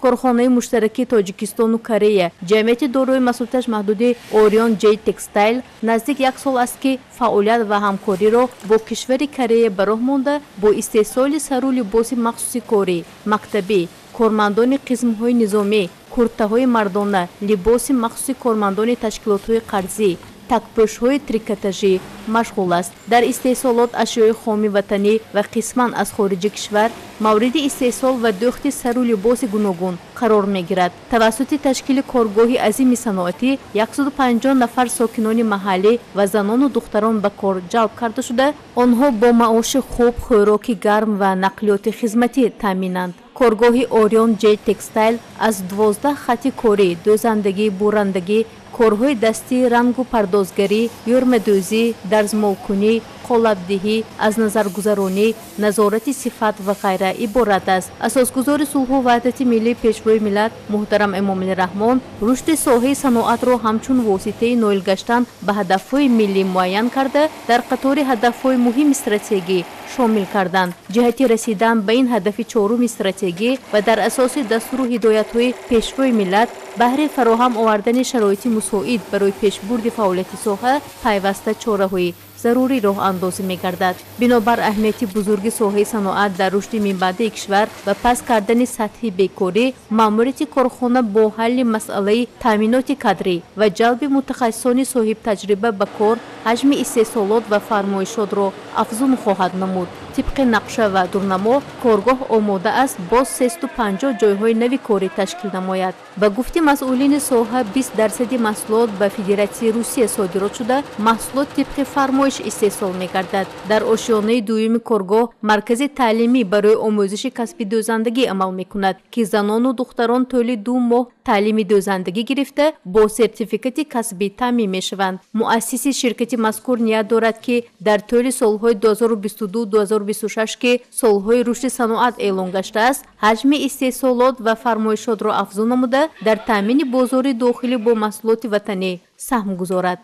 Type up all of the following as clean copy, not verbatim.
корхонаи муштараки Тоҷикистону Корея ҷамъияти дорои масъулияташ маҳдуди Orion J Textile наздик 1 сол аст ки фаъолият ва ҳамкориро бо кишвари Корея ба роҳ монда бо истеҳсоли сару либоси махсуси корӣ, мактабӣ, кормандони қисмҳои низомӣ, куртаҳои мардона, либоси махсуси кормандони ташкилотҳои қарзӣ, такпӯшҳои трикотажӣ машғул аст. Дар истеҳсолот ашёи хоми ватанӣ ва қисман аз хориҷи кишвар мавриди истеҳсол ва дӯхти сару либоси гуногун қарор мегирад. Тавассути ташкили коргоҳи азими саноатӣ 150 нафар сокинони маҳаллӣ ва занону духтарон ба кор ҷалб карда шуда, онҳо бо маоши хуб, хӯроки гарм ва нақлиёти хизматӣ таъминанд. коргоҳи Orion J Textile аз 12 хати корӣ, дӯзандагӣ, бурандагӣ, корҳои дастӣ, рангу пардозгарӣ, юрмадӯзӣ, дарзмолкунӣ, қолабдиҳӣ, аз назаргузаронӣ, назорати сифат ва ғайра иборат аст. Асосгузори сулҳу ваҳдати миллӣ пешвои миллат муҳтарам Эмомалӣ Раҳмон рушди соҳаи саноатро ҳамчун воситаи ноил гаштан ба ҳадафҳои миллӣ муайян карда, дар қатори ҳадафҳои муҳими стратегӣ шомил карданд. Ҷиҳати расидан ба ин ҳадафи чоруми стратегӣ ва дар асоси дастуру ҳидоятҳои пешвои миллат баҳри фароҳам овардани шароити мусоид барои пешбурди фаъолияти соҳа пайваста чораҳои зарурӣ роҳ андозӣ мегардад. Бинобар аҳамияти бузурги соҳаи саноат дар рушди минбаъдаи кишвар ва паст кардани сатҳи бекорӣ, маъмурияти корхона бо ҳалли масъалаи таъминоти кадрӣ ва ҷалби мутахассисони соҳибтаҷриба ба кор ҳаҷми истеҳсолот ва фармоишотро афзун хоҳад намуд. тибқи нақша ва дурнамо, коргоҳ омода аст боз 350 ҷойҳои нави корӣ ташкил намояд. Ба гуфти масъулини соҳа 20% маҳсулот ба Федератсияи Русия содирот шуда, маҳсулот тибқи фармоиш истеҳсол мегардад. Дар ошёнаи дуюми коргоҳ маркази таълимӣ барои омӯзиши касби дӯзандагӣ амал мекунад, ки занону духтарон тӯли 2 моҳ таълими дӯзандагӣ гирифта бо сертификати касбӣ таъмин мешаванд. муассиси ширкати мазкур ният дорад ки дар тӯли солҳои 2022-2026 ки солҳои рушди саноат эълон гаштааст, ҳаҷми истеҳсолот ва фармоишотро афзун намуда, дар таъмини бозори дохилӣ бо маҳсулоти ватанӣ саҳм гузорад.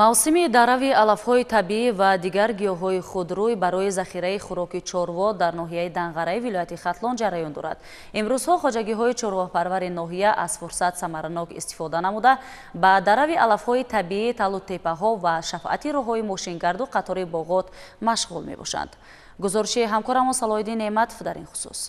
мавсими дарави алафҳои табиӣ ва дигар гиёҳҳои худрӯй барои захираи хӯроки чорво дар ноҳияи Данғараи вилояти Хатлон ҷараён дорад. Имрӯзҳо хоҷагиҳои чорвопарвари ноҳия аз фурсат самаранок истифода намуда ба дарави алафҳои табиӣ, талутепаҳо ва шафъати роҳҳои мошингарду қатори боғот машғул мебошанд. гузориши ҳамкорамон Салоҳиддин Неъматов дар ин хусус.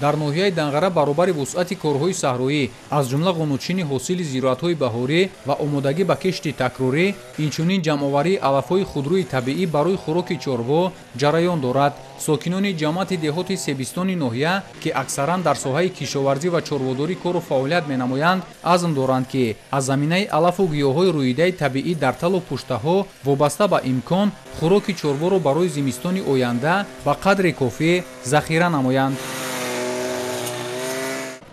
дар ноҳияи Данғара баробари вусъати корҳои саҳроӣ аз ҷумла ғунудчини ҳосили зироатҳои баҳорӣ ва омодагӣ ба кишти такрорӣ, инчунин ҷамъоварии алафҳои худрӯи табиӣ барои хӯроки чорво ҷараён дорад. сокинони ҷамъияти деҳоти себистони ноҳия ки аксаран дар соҳаи кишоварзӣ ва чорводорӣ кору фаъолият менамоянд, азм доранд ки аз заминаи алафу гиёҳҳои рӯидаи табиӣ дар талу пуштаҳо вобаста ба имкон хӯроки чорворо барои зимистони оянда ба қадри кофӣ захира намоянд.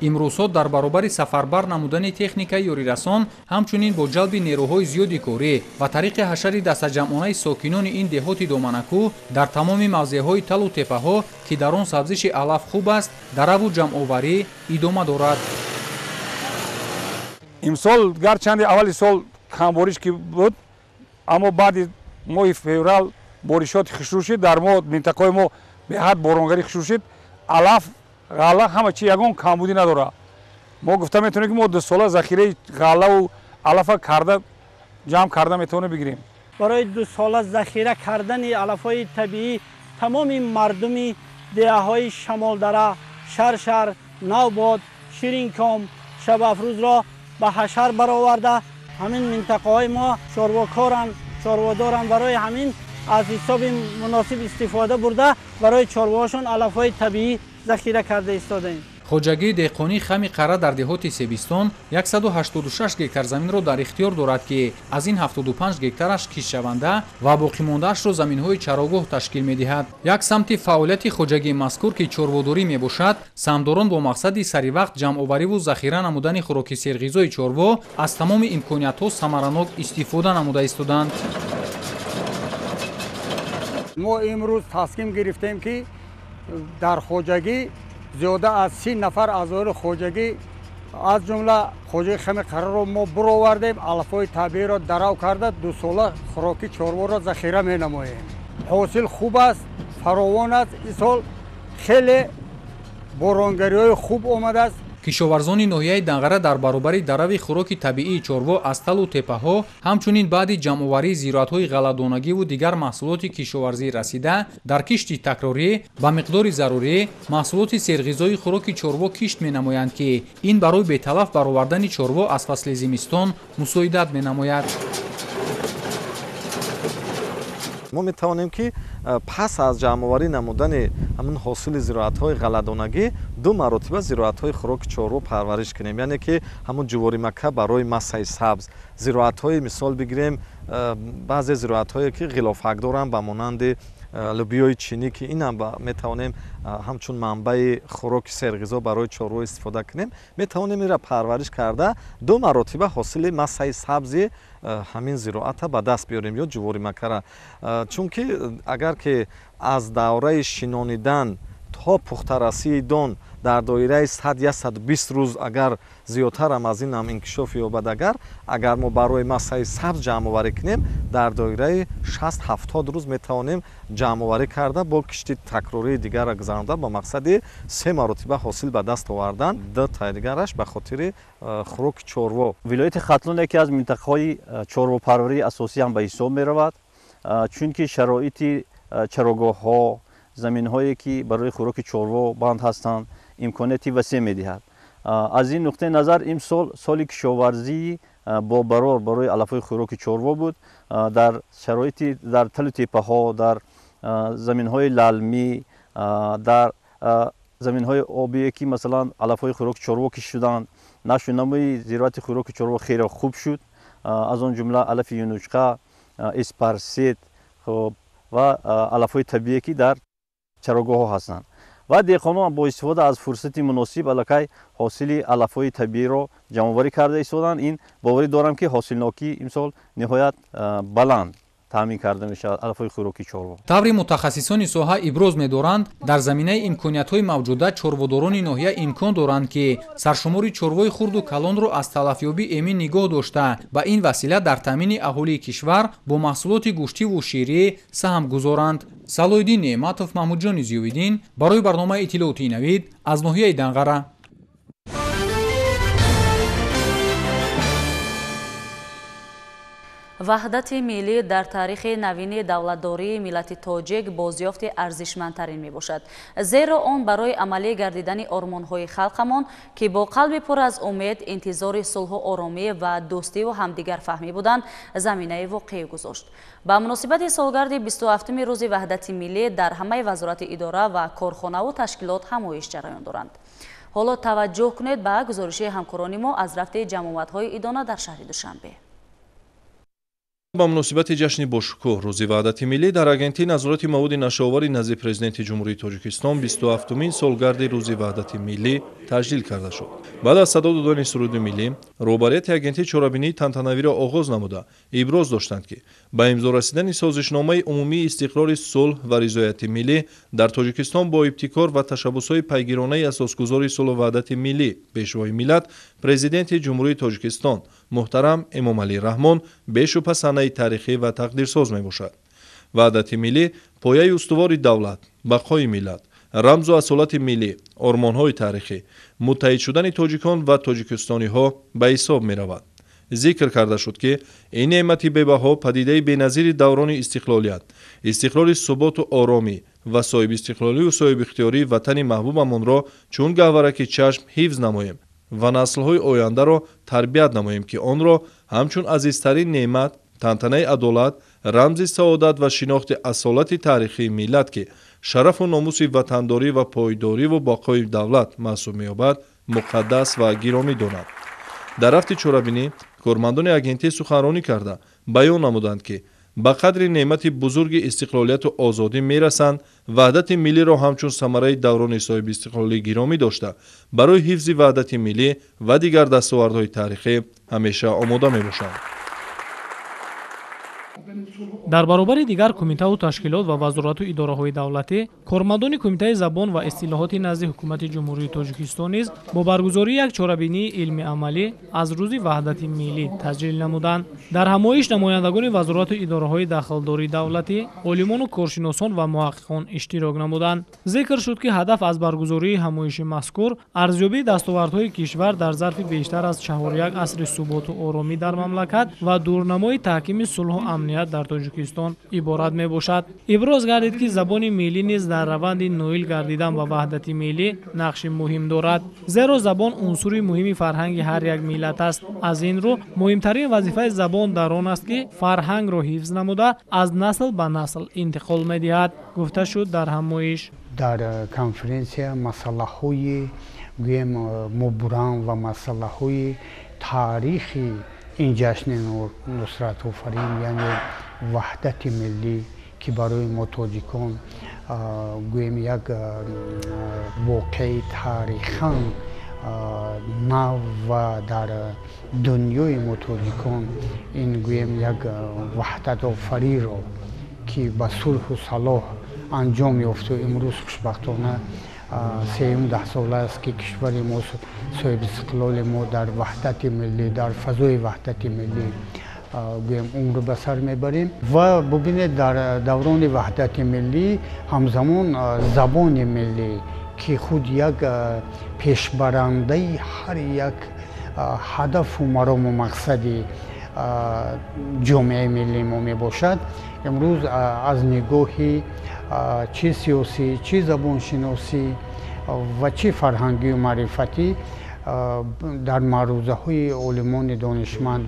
имрӯзҳо дар баробари сафарбар намудани техникаи ёрирасон, ҳамчунин бо ҷалби нерӯҳои зиёди корӣ ва тариқи ҳашари дастаҷамъонаи сокинони ин деҳоти доманакӯ дар тамоми мавзеъҳои талу теппаҳо, ки дар он сабзиши алаф хуб аст, дараву ҷамъоварӣ идома дорад. имсол гарчанде аввали сол камбориш ки буд, аммо баъди моҳи феврал боришоти хушрӯ шид, дар мо минтақаи мо беҳад боронгарӣ хушрӯ шид, алаф ғалла ҳама чи ягон камбудӣ надора. мо гуфта метавонем ки мо 2 сола захираи ғаллаву алафа карда ҷамъ карда метавонем бигирем. барои 2 сола захира кардани алафҳои табиӣ тамоми мардуми деҳаҳои Шамолдара, Шаршар, Навбод, Ширинком, Шабафрӯзро ба ҳашар бароварда, ҳамин минтақаҳои мо чорвокоранд, чорводоранд, барои ҳамин аз ҳисоби муносиб истифода бурда барои чорвоҳошон алафҳои табиӣ захира карда истодаем. хоҷагии деҳқонӣ Хами Қара дар деҳоти Себистон 186 гектар заминро дар ихтиёр дорад ки аз ин 75 гектараш киштшаванда ва боқимондаашро заминҳои чарогоҳ ташкил медиҳад. як самти фаъолияти хоҷагии мазкур ки чорводорӣ мебошад, самдорон бо мақсади саривақт ҷамъовариву захира намудани хӯроки серғизои чорво аз тамоми имкониятҳо самаранок истифода намуда истоданд. мо имрӯз тасмим гирифтем ки дар хоҷагӣ зиёда аз 30 нафар аъзои хоҷагӣ аз ҷумла хоҷаи хами қараро мо буровардем, алафҳои табииро дарав карда дусола хӯроки чорворо захира менамоем. ҳосил хуб аст, фаровон аст. ин сол хеле боронгариҳои хуб омадааст. кишоварзони ноҳияи Данғара дар баробари дарави хӯроки табиии чорво аз талу теппаҳо, ҳамчунин баъди ҷамъоварии зироатҳои ғалладонагиву дигар маҳсулоти кишоварзӣ расида, дар кишти такрорӣ ба миқдори зарурӣ маҳсулоти серғизои хӯроки чорво кишт менамоянд, ки ин барои беталаф баровардани чорво аз фасли зимистон мусоидат менамояд. мо метавонем ки пас аз ҷамъоварӣ намудани ҳамин ҳосили зироатҳои ғалладонагӣ ду маротиба зироатҳои хӯроки чорво парвариш кунем, яъне ки ҳамун ҷуворимака барои масаи сабз, зироатҳои мисол бигирем баъзе зироатҳое ки ғилофак доранд ба монанди лӯбиёи чинӣ, ки инам метавонем ҳамчун манбаи хӯроки серғизо барои чорво истифода кунем, метавонем инра парвариш карда ду маротиба ҳосили масаи сабзи ҳамин зироата ба даст биёрем ё ҷуворимакара. Чунки агар ки аз давраи шинонидан то пухтарасии дон дар доираи 100-120 рӯз агар зиёдтарам аз инам инкишоф ёбад, агар мо барои масаи сабз ҷамъоварӣ кунем, дар доираи 60-70 рӯз метавонем ҷамъоварӣ карда бо кишти такрории дигарро гузарондан ба мақсади 3 маротиба ҳосил ба даст овардан. Ду дигараш ба хотири хӯроки чорво. Вилояти Хатлон яке аз минтақаҳои чорвопарварии асосӣ ҳам ба ҳисоб меравад, чунки шароити чарогоҳҳо, заминҳое ки барои хӯроки чорво банд ҳастанд, имконияти васеъ медиҳад. аз ин нуқтаи назар имсол соли кишоварзӣ бо барор барои алафҳои хӯроки чорво буд. дар шароити дар талу теппаҳо, дар заминҳои лалмӣ, дар заминҳои обие ки масалан алафҳои хӯроки чорво кишт шуданд, нашу намӯи зироати хӯроки чорво хеле хуб шуд. аз он ҷумла алафи юнучқа, эспарсет ва алафҳои табие ки дар чарогоҳҳо ҳастанд. ва деҳқонон бо истифода аз фурсати муносиб аллакай ҳосили алафҳои табииро ҷамъоварӣ карда истоданд. ин боварӣ дорам ки ҳосилнокӣ имсол ниҳоят баланд таъмин карда мешавад алафҳои хӯроки чорво. таври мутахассисони соҳа иброз медоранд, дар заминаи имкониятҳои мавҷуда чорводорони ноҳия имкон доранд, ки саршумори чорвои хурду калонро аз талафёбӣ эмин нигоҳ дошта, ба ин васила дар таъмини аҳолии кишвар бо маҳсулоти гӯштиву ширӣ саҳм гузоранд. Салоиддин Неъматов, Маҳмудҷони Зиёвиддин барои барномаи иттилоотии Навид аз ноҳияи Данғара. ваҳдати миллӣ дар таърихи навини давлатдории миллати тоҷик бозёфти арзишмандтарин мебошад, зеро он барои амалӣ гардидани ормонҳои халқамон ки бо қалби пур аз умед интизори сулҳу оромӣ ва дӯстиву ҳамдигарфаҳмӣ буданд заминаи воқеӣ гузошт. ба муносибати солгарди 27-уми рӯзи ваҳдати миллӣ дар ҳамаи вазорати идора ва корхонаву ташкилот ҳамоиш ҷараён доранд. ҳоло таваҷҷӯҳ кунед ба гузориши ҳамкорони мо аз рафти ҷамъоватҳои идона дар шаҳри Душанбе. ба муносибати ҷашни бошукӯҳ рӯзи ваҳдати миллӣ дар агентии назорати маводи нашоовари назди президенти ҷумҳурии Тоҷикистон 27-умин солгарди рӯзи ваҳдати миллӣ таҷлил карда шуд. баъд аз садо додани суруди миллӣ, роҳбарияти агентии чорабинии тантанавиро оғоз намуда, иброз доштанд, ки ба имзо расидани созишномаи умумии истиқрори сулҳ ва ризояти миллӣ дар Тоҷикистон бо ибтикор ва tashabbusҳои пайгиронаи асосгузори сулҳу ваҳдати миллӣ пешвои миллат президенти ҷумҳурии Тоҷикистон муҳтарам Эмомалӣ Раҳмон бешубҳа санаи таърихӣ ва тақдирсоз мебошад. ваҳдати миллӣ пояи устувори давлат, бақои миллат, рамзу асолати миллӣ, ормонҳои таърихӣ, муттаҳид шудани тоҷикон ва тоҷикистониҳо ба ҳисоб меравад. зикр карда шуд, ки ин неъмати бебаҳо падидаи беназири даврони истиқлолият, истиқроли суботу оромӣ ва соҳибистиқлоливу соҳибихтиёрии ватани маҳбубамонро чун гаҳвараки чашм ҳифз намоем ва наслҳои ояндаро тарбият намоем, ки онро ҳамчун азизтарин неъмат, тантанаи адолат, рамзи саодат ва шинохти асолати таърихии миллат, ки шарафу номуси ватандорӣ ва пойдориву бақои давлат маҳсуб меёбад, муқаддас ва гиромӣ донад. дар рафти чорабинӣ кормандони агентӣ суханронӣ карда баён намуданд, ки ба қадри неъмати бузурги истиқлолияту озодӣ мерасанд, ваҳдати миллиро ҳамчун самараи даврони соҳибистиқлолӣ гиромӣ дошта, барои ҳифзи ваҳдати миллӣ ва дигар дастовардҳои таърихӣ ҳамеша омода мебошанд. дар баробари дигар кумитау ташкилот ва вазорату идораҳои давлатӣ кормандони кумитаи забон ва истилоҳоти назди ҳукумати ҷумҳурии Тоҷикистон низ бо баргузории як чорабинии илми амалӣ аз рӯзи ваҳдати миллӣ таҷлил намуданд. дар ҳамоиш намояндагони вазорату идораҳои дахлдории давлатӣ, олимону коршиносон ва муҳаққиқон иштирок намуданд. зикр шуд ки ҳадаф аз баргузории ҳамоиши мазкур арзёбии дастовардҳои кишвар дар зарфи бештар аз 4 асри суботу оромӣ дар мамлакат ва дурнамои таҳкими сулҳу амният дар Тоҷикистон иборат мебошад. иброз гардид ки забони миллӣ низ дар раванди ноил гардидан ва ваҳдати миллӣ нақши муҳим дорад, зеро забон унсури муҳими фарҳанги ҳар як миллат аст. аз ин рӯ муҳимтарин вазифаи забон дар он аст ки фарҳангро ҳифз намуда аз насл ба насл интиқол медиҳад, гуфта шуд дар ҳамоиш. дар конференсия масъалаҳои гӯем мубрам ва масъалаҳои таърихи ин ҷашни нусратофарин, яъне ваҳдати миллӣ ки барои мо тоҷикон гӯем як воқеи таърихан нав ва дар дунёи мо тоҷикон ин гӯем як ваҳдатофариро ки ба сулҳу салоҳ анҷом ёфту имрӯз хушбахтона 13 сола аст ки кишвари мо соҳиби истиқлоли мо дар ваҳдати миллӣ, дар фазои ваҳдати миллӣ гӯем умр ба сар мебарем. ва бубинед дар даврони ваҳдати миллӣ ҳамзамон забони миллӣ ки худ як пешбарандаи ҳар як ҳадафу марому мақсади ҷомеаи миллии мо мебошад, имрӯз аз нигоҳи чи сиёсӣ, чи забоншиносӣ ва чи фарҳангию маърифатӣ дар маърузаҳои олимони донишманд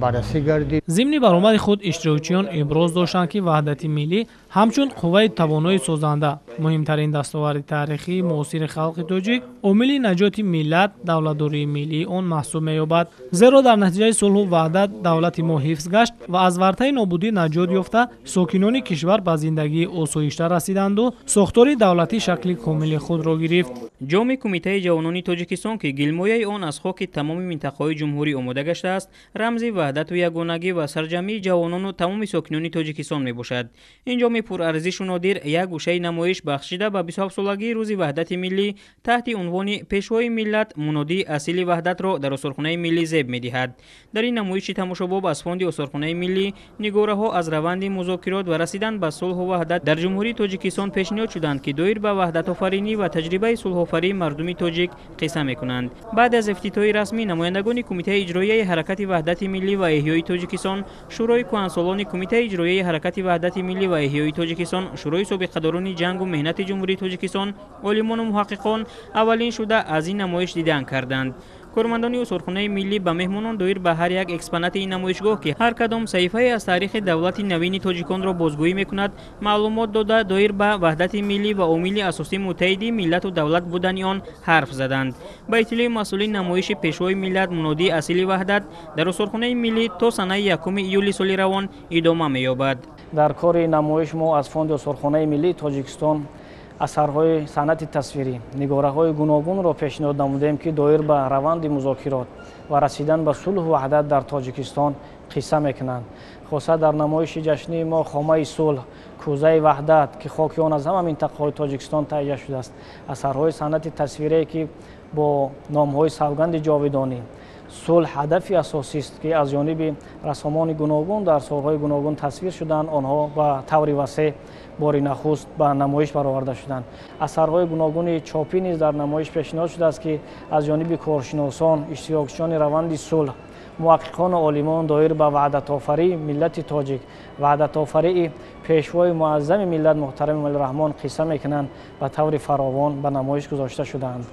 баррасӣ гардид. зимни баромади худ иштирокчиён иброз доштанд ки ваҳдати миллӣ ҳамчун қувваи тавонои созанда, муҳимтарин дастоварди таърихии муосири халқи тоҷик, омили наҷоти миллат, давлатдории миллии он маҳсуб меёбад. зеро дар натиҷаи сулҳу ваҳдат давлати мо ҳифз гашт ва аз вартаи нобудӣ наҷот ёфта сокинони кишвар ба зиндагии осоишта расиданду сохтори давлатӣ шакли комили худро гирифт. ҷоми кумитаи ҷавонони Тоҷикистон ки гилмояи он аз хоки тамоми минтақаҳои ҷумҳурӣ омода гаштааст, рамзи ваҳдату ягонагӣ ва сарҷамъии ҷавонону тамоми сокинони Тоҷикистон мебошад. ин ҷоми пурарзишу нодир як гӯшаи намоиш бахшида ба 27-солагии рӯзи ваҳдати миллӣ таҳти унвони пешвои миллат мунодии асили ваҳдатро дар осорхонаи миллӣ зеб медиҳад. дар ин намоиши тамошобоб аз фонди осорхонаи миллӣ нигораҳо аз раванди музокирот ва расидан ба сулҳу ваҳдат дар ҷумҳурии Тоҷикистон пешниҳод шуданд ки доир ба ваҳдатофаринӣ ва таҷрибаи сулҳофарии мардуми тоҷик қисса мекунанд. баъд аз ифтитоҳи расмӣ намояндагони кумитаи иҷроияи ҳаракати ваҳдати миллӣ ва эҳёи Тоҷикистон, шӯрои кӯҳансолони кумитаи иҷроияи ҳаракати ваҳдати миллӣ ва эҳёи Тоҷикистон, шӯрои собиқадорони ҷангу меҳнати ҷумҳурии Тоҷикистон, олимону муҳаққиқон аввалин шуда аз ин намоиш дидан карданд. кормандони осорхонаи миллӣ ба меҳмонон доир ба ҳар як экспонати ин намоишгоҳ ки ҳар кадом саҳифае аз таърихи давлати навини тоҷиконро бозгӯӣ мекунад, маълумот дода доир ба ваҳдати миллӣ ва омили асосии муттаҳиди миллату давлат будани он ҳарф заданд. ба иттилои масъулин намоиши пешвои миллат мунодии асили ваҳдат дар осорхонаи миллӣ то санаи 1 июли соли равон идома меёбад. дар кори намоиш мо аз фонди осорхонаи миллии Тоҷикистон асарҳои санъати тасвирӣ, нигораҳои гуногунро пешниҳод намудем ки доир ба раванди музокирот ва расидан ба сулҳу ваҳдат дар Тоҷикистон қисса мекунанд. хоса дар намоиши ҷашнии мо хомаи сулҳ, кӯзаи ваҳдат ки хоки он аз ҳама минтақаҳои Тоҷикистон таҳия шудааст, асарҳои санъати тасвирие ки бо номҳои савганди ҷовидонӣ. сулҳ ҳадафи асосист ки аз ҷониби рассомони гуногун дар солҳои гуногун тасвир шуданд, онҳо ба таври васеъ бори нахуст ба намоиш бароварда шуданд. асарҳои гуногуни чопӣ низ дар намоиш пешниҳод шудааст ки аз ҷониби коршиносон, иштирокчиёни раванди сулҳ, муҳаққиқону олимон доир ба ваҳдатофарии миллати тоҷик, ваҳдатофарии пешвои муаззами миллат муҳтарами Эмомалраҳмон қисса мекунанд ба таври фаровон ба намоиш гузошта шуданд.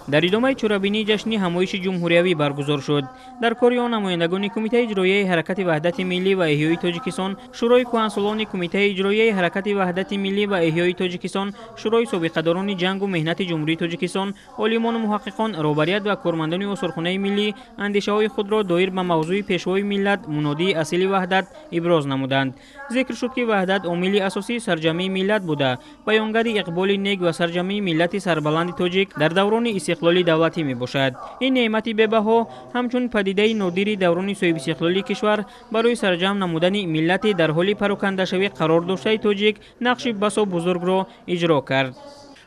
дар идомаи чорабинии ҷашни ҳамоиши ҷумҳуриявӣ баргузор шуд. дар кори он намояндагони кумитаи иҷроияи ҳаракати ваҳдати миллӣ ва эҳёи Тоҷикистон, шӯрои кӯҳансолони кумитаи иҷроияи ҳаракати ваҳдати миллӣ ва эҳёи Тоҷикистон, шӯрои собиқадорони ҷангу меҳнати ҷумҳурии Тоҷикистон, олимону муҳаққиқон, роҳбарият ва кормандони осорхонаи миллӣ андешаҳои худро доир ба мавзӯи пешвои миллат мунодии асили ваҳдат иброз намуданд. зикр шуд ки ваҳдат омили асосии сарҷамъии миллат буда, баёнгари иқболи нек ва сарҷамъии миллати сарбаланди тоҷик дар даврони استقلالی دولتی می باشد. این نعمت به‌بها همچون پدیده نادری دوران صاحب استقلالی کشور برای سرجم نمودن ملت در حال پراکنده شوی قرار داشته تاجیک نقش بسا بزرگ را اجرا کرد.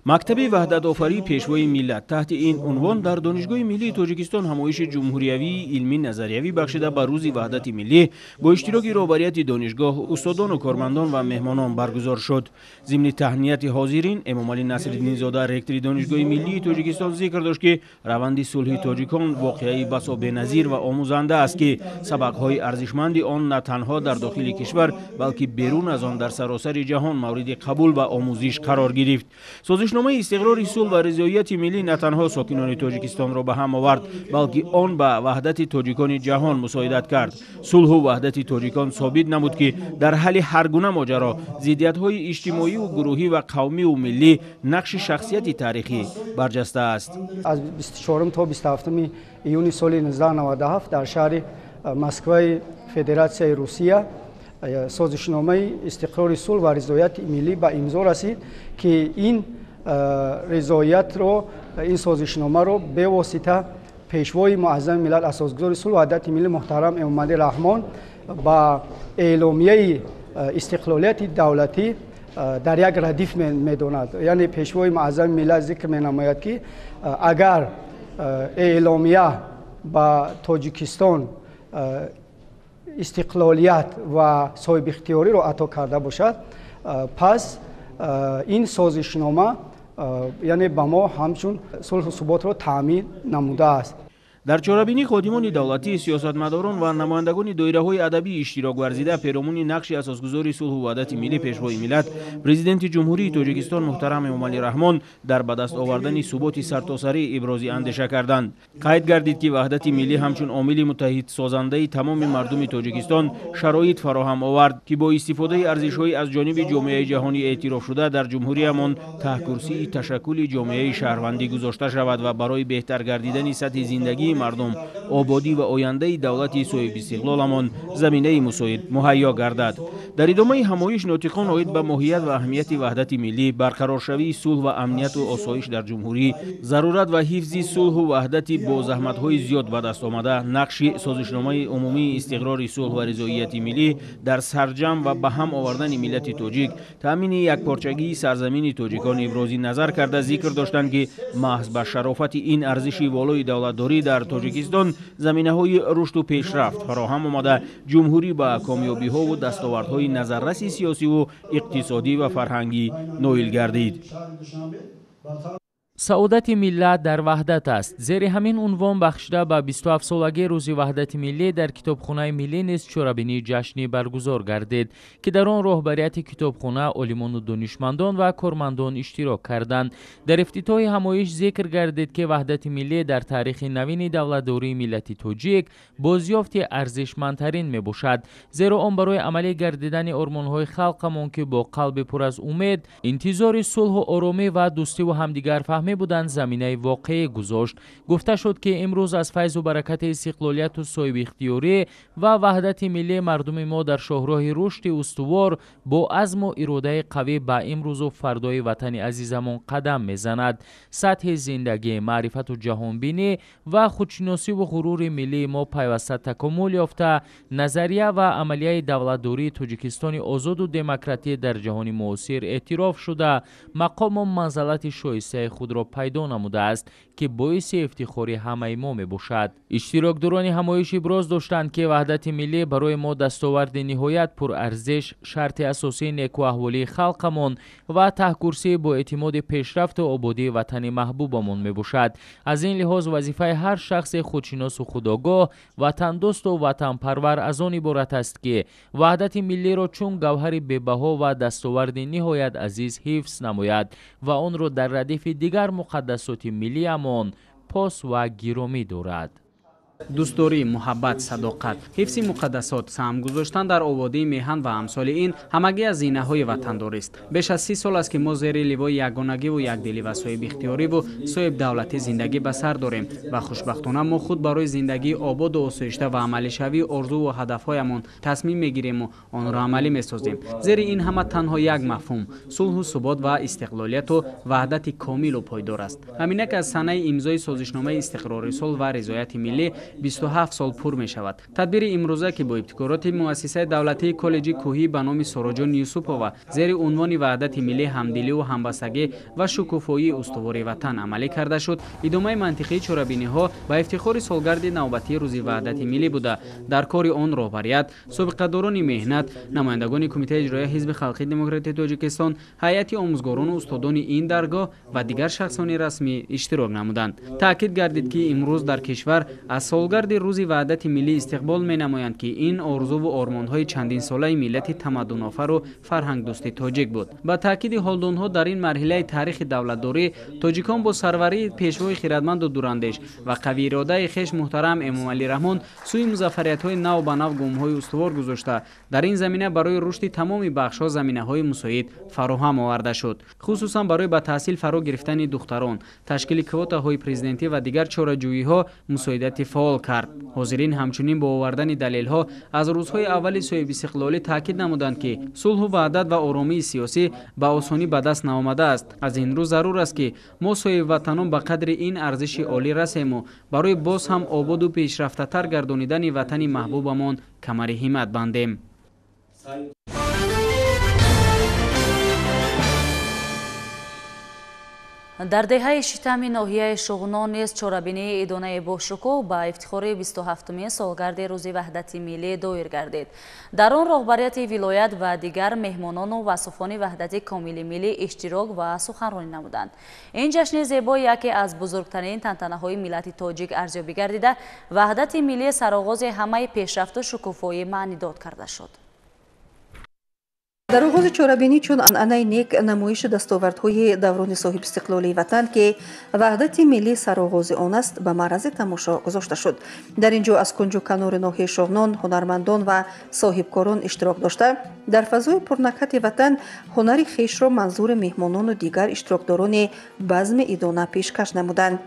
مکتب وحدت آفری پیشوای ملت تحت این عنوان در دانشگاه ملی تاجیکستان همایش جمهوریوی علمی نظریوی بخشیده بر روز وحدت ملی با اشتراک رهبریت دانشگاه، استادان و کارمندان و مهمانان برگزار شد. ضمن تهنیت حاضرین، امام علی نصرالدین زاده رکتور دانشگاه ملی تاجیکستان ذکر داشت که روند صلح تاجیکان واقعی بسا بی‌نظیر و آموزنده است که سبقهای ارزشمند آن نه تنها در داخل کشور بلکه بیرون از آن در سراسر جهان مورد قبول و آموزش قرار گرفت. سازشنامه استقرار صلح و رضایت ملی نه تنها ساکنان تاجیکستان را به هم آورد بلکه آن به وحدت تاجیکان جهان مساعدت کرد. صلح و وحدت تاجیکان ثابت نمود که در حل هر گونه ماجرا ضدیت‌های اجتماعی و گروهی و قومی و ملی نقش شخصیت تاریخی برجسته است. از 24 تا 27 ایون سال 1997 در شهر مسکو فدراسیای روسیه سازشنامه استقرار صلح و رضایت ملی به امضا رسید که این رضایت رو این سازشنامه رو به واسطه پیشوای معظم ملل اساسگذار صلح و وحدت ملی محترم امام علی رحمان با اعلامیه استقلالیت دولتی در یک ردیف میداند. یعنی پیشوای معظم ملل ذکر مینماید که اگر اعلامیه با تاجیکستان استقلالیت و صاحب اختیاری رو عطا کرده باشد، پس این سازشنامه یعنی به ما همچون صلح و ثبات را تامین نموده است. در چاره‌بینی خادمان دولتی، سیاستمداران و نمایندگان دایره‌های ادبی اشتراک ورزیده پیرامون نقش اساسگذار صلح و وحدت ملی پیشوای ملت پرزیدنت جمهوری تاجیکستان محترم امام علی رحمان در به دست آوردن ثبات سرتاسری ابراز اندیشه کردند. قید گردید که وحدت ملی همچون عامل متحد سازنده تمام مردم تاجیکستان شرایط فراهم آورد که با استفاده ارزش‌های از جانب جامعه جهانی اعتراف شده در جمهوریمان ته کرسی تشکل جامعه شهروندی گذاشته شود و برای بهتر گردیدن سطح زندگی مردم، آبادی و آینده دولت صاحب استقلالمان زمینه مساعد مهیا گردد. در ادامه همایش ناطقان عاید به ماهیت و اهمیت وحدت ملی، برقرارشوی صلح و امنیت و آسایش در جمهوری، ضرورت و حفظ صلح و وحدت با زحمت‌های زیاد به دست آمده، نقش سازشنامه عمومی استقرار صلح و رضایت ملی در سرجم و به هم آوردن ملت تاجیک، تامین یکپارچگی سرزمین تاجیکان ابراز نظر کرده ذکر داشتند که محض به شرافت این ارزش والای دولتداری در تاجیکستان زمینه‌های رشد و پیشرفت فراهم آمده، جمهوری با کامیابی‌ها و دستاوردهای نظررس سیاسی و اقتصادی و فرهنگی نائل گردید. سعادت ملت در وحدت است. زیر همین عنوان بخشیده به 27 سالگی روز وحدت ملی در کتابخانه ملی نیز چورابینی جشنی برگزار گردید که در آن رهبریت کتابخانه، عالمان و دانشمندان و کارمندان اشتراک کردند. در افتتاح همایش ذکر گردید که وحدت ملی در تاریخ نوین دولتداری ملت تاجیک بازیافت ارزشمندترین می باشد، زیرا آن برای عملی گردیدن آرمان‌های خلقمان که با قلب پر از امید، انتظار صلح و آرامی و دوستی و همدیگر فهم بودند زمینه واقعی گذاشت. گفته شد که امروز از فیض و برکت استقلالیت و صاحب اختیاری و وحدت ملی مردم ما در شاهراه رشد استوار با عزم و اراده قوی به امروز و فردای وطن عزیزمان قدم میزند. سطح زندگی، معرفت و جهانبینی و خودشناسی و غرور ملی ما پیوسته تکامل یافته، نظریه و عملیه دولتداری تاجیکستان آزاد و دموکراتی در جهان معاصر اعتراف شده، مقام و منزلت شایسته خود را پیدا نموده است که باعث افتخار همه ما می باشد. اشتراکداران همایش ابراز داشتند که وحدت ملی برای ما دستاورد نهایت پر ارزش، شرط اساسی نیک و احوالی خلقمان و تهکرسی با اعتماد پیشرفت و آبادی وطن محبوبمان می باشد. از این لحاظ وظیفه هر شخص خودشناس و خودآگاه، وطن دوست و وطن پرور از آن عبارت است که وحدت ملی را چون گوهر به‌بها و دستاورد نهایت عزیز حفظ نماید و آن را در ردیف دیگر مقدسات ملی امان پاس و گرامی دارد. دوستداری، محبت، صداقت، حفظ مقدسات، سهم گذاشتن در آبادی میهن و امثال این همگی از زینه‌های وطنداری است. بیش از 30 سال است که ما زیر لیوای یگانگی و یکدلی و صاحب اختیاری و صاحب دولتی زندگی به سر داریم و خوشبختانه ما خود برای زندگی آباد و آسایشته و عملی شوی آرزو و هدف‌هایمان تصمیم می‌گیریم و آن را عملی می‌سازیم. زیر این همه تنها یک مفهوم، صلح و ثبات و استقلالیت و وحدت کامل و پایدار است. همینک از سنه امضای سازشنامه استقرار صلح و رضایت ملی 27 سال پر می شود. تدبیر امروزه که با ابتکارات مؤسسه دولتی کالج کوهی به نام سراجان یوسفووا زیر عنوان وحدت ملی، همدلی و همبستگی و شکوفایی استواری وطن عملی کرده شد، ادامه منطقی چرابینی‌ها با افتخار سالگرد نوبتی روز وحدت ملی بوده. در کار آن راهبریت، سابقه‌داران مهنت، نمایندگان کمیته اجرایی حزب خلقی دموکراتیک تاجیکستان، هیئت آموزگاران و استادان این درگاه و دیگر شخصان رسمی اشتراک نمودند. تاکید گردید که امروز در کشور از سالگرد روز وحدت ملی استقبال می‌نمایند که این آرزو و آرمان‌های چندین ساله ملت تمدن‌آفر و فرهنگ دوست تاجیک بود. با تاکید حالدان‌ها در این مرحله تاریخ دولتداری، تاجیکان با سروری پیشوای خردمند و دوراندیش و قوی اراده خویش محترم امام علی رحمان سوی مظفریت‌های نو به نو گام‌های استوار گذاشته در این زمینه برای رشد تمام بخش‌ها زمینه‌های مساعد فراهم آورده شد. خصوصا برای به تحصیل فرا گرفتن دختران، تشکیل کوتاهای پرزیدنتی و دیگر چاره‌جویی‌ها مساعدت فعال کرد. حاضرین همچنین با آوردن دلیل‌ها از روزهای اول صاحب استقلالی تاکید نمودند که صلح و وحدت و آرامی سیاسی به آسانی به دست نآمده است. از این رو ضرور است که ما صاحب وطنان به قدر این ارزش عالی رسیم و برای باز هم آباد و پیشرفته‌تر گردانیدن وطن محبوبمان کمر همت بندیم. در دهه ششم ناحیه شغنان نیز چاره‌بینی ادانه باشکوه با افتخار 27مین سالگرد روز وحدت ملی دایر گردید. در آن رهبریت ولایت و دیگر مهمانان و وصفان وحدت کامل ملی اشتراک و سخنرانی نمودند. این جشن زیبا یکی از بزرگترین تنتنه‌های ملت تاجیک ارزیابی گردیده وحدت ملی سرآغاز همه پیشرفت و شکوفایی معنی داد کرده شد. در آغاز چاره‌بینی چون عنعنه نیک نمایش دستاوردهای دوران صاحب استقلالی وطن که وحدت ملی سرآغاز آن است به معرض تماشا گذاشته شد. در اینجا از کنج و کنار ناحیه شغنان هنرمندان و صاحبکاران اشتراک داشته در فضای پرنکهت وطن هنر خویش را منظور مهمانان و دیگر اشتراکداران بزم ادانه پیشکش نمودند.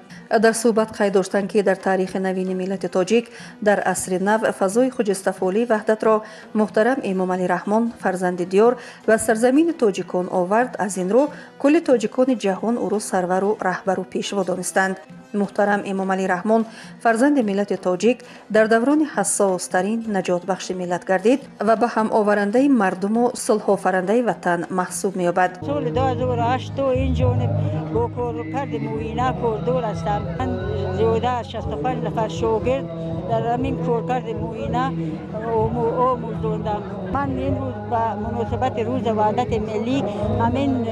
در صحبت قید داشتند که در تاریخ نوین ملت تاجیک در عصر نو فضای خجسته‌فعالی وحدت را محترم امام علی رحمان فرزند دیار و سرزمین تاجیکان آورد. از این رو کل تاجیکان جهان او را سرور و رهبر و پیشوا دانستند. محترم امام علی رحمان فرزند ملت تاجیک در دوران حساس ترین نجات بخش ملت گردید و به هم آورنده مردم و صلح آفرنده وطن محسوب می یابد. سال 2008 این جانب با کارکرد معینه کاردار هستم. من زیاده از 65 نفر شاگرد در همین کارکرد معینه آموزاندم. من این روز به مناسبت روز وحدت ملی همین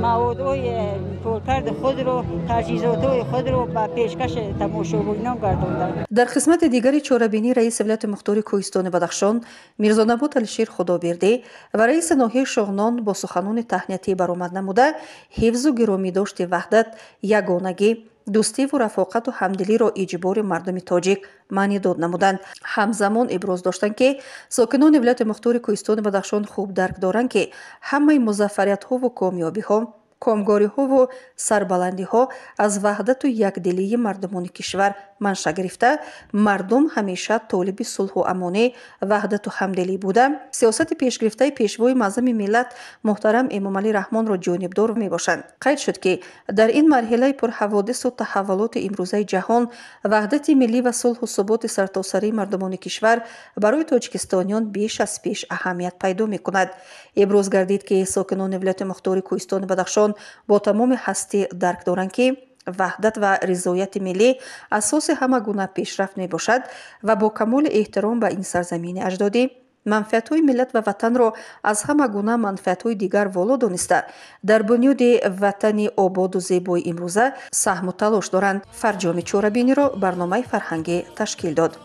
موادهای کارکرد خود رو، تجهیزات خود رو به پیشکش تماشاگران گرداندم. در قسمت دیگری چاره‌بینی رئیس ولایت مختار کوهستان بدخشان میرزا نبات الشیر خدابرده و رئیس ناحیه شغنان با سخنان تهنیتی برآمد نموده حفظ و گرامی داشت وحدت، یگانگی، دوستی و رفاقت و همدلی را اجبار مردم تاجیک معنی داد نمودند. همزمان ابراز داشتند که ساکنان ولایت مختار کوهستان بدخشان خوب درک دارند که همه مظفریت‌ها و کامیابی‌ها، کامگاری‌ها و سربلندی‌ها از وحدت و یکدلی مردمان کشور منشأ گرفته. مردم همیشه طالب صلح و امان، وحدت و همدلی بوده. سیاست پیشگرفته پیشوای معظم ملت محترم امام علی رحمان را جانبدار میباشند. قید شد که در این مرحله پر حوادث و تحولات امروزه جهان وحدت ملی و صلح و ثبات سرتاسری مردمان کشور برای تاجیکستانیان بیش از پیش اهمیت پیدا میکند. ابراز گردید که ساکنان ولایت مختار کوهستان بدخشان با تمام هستی درک دارند که وحدت و رضایت ملی اساس همه گونه پیشرفت می باشد و با کمال احترام به این سرزمین اجدادی منفعت‌های ملت و وطن را از همه گونه منفعت‌های دیگر والا دانسته در بنیاد وطن آباد و زیبای امروزه سهم و تلاش دارند. فرجام چاره‌بینی را برنامه فرهنگی تشکیل داد.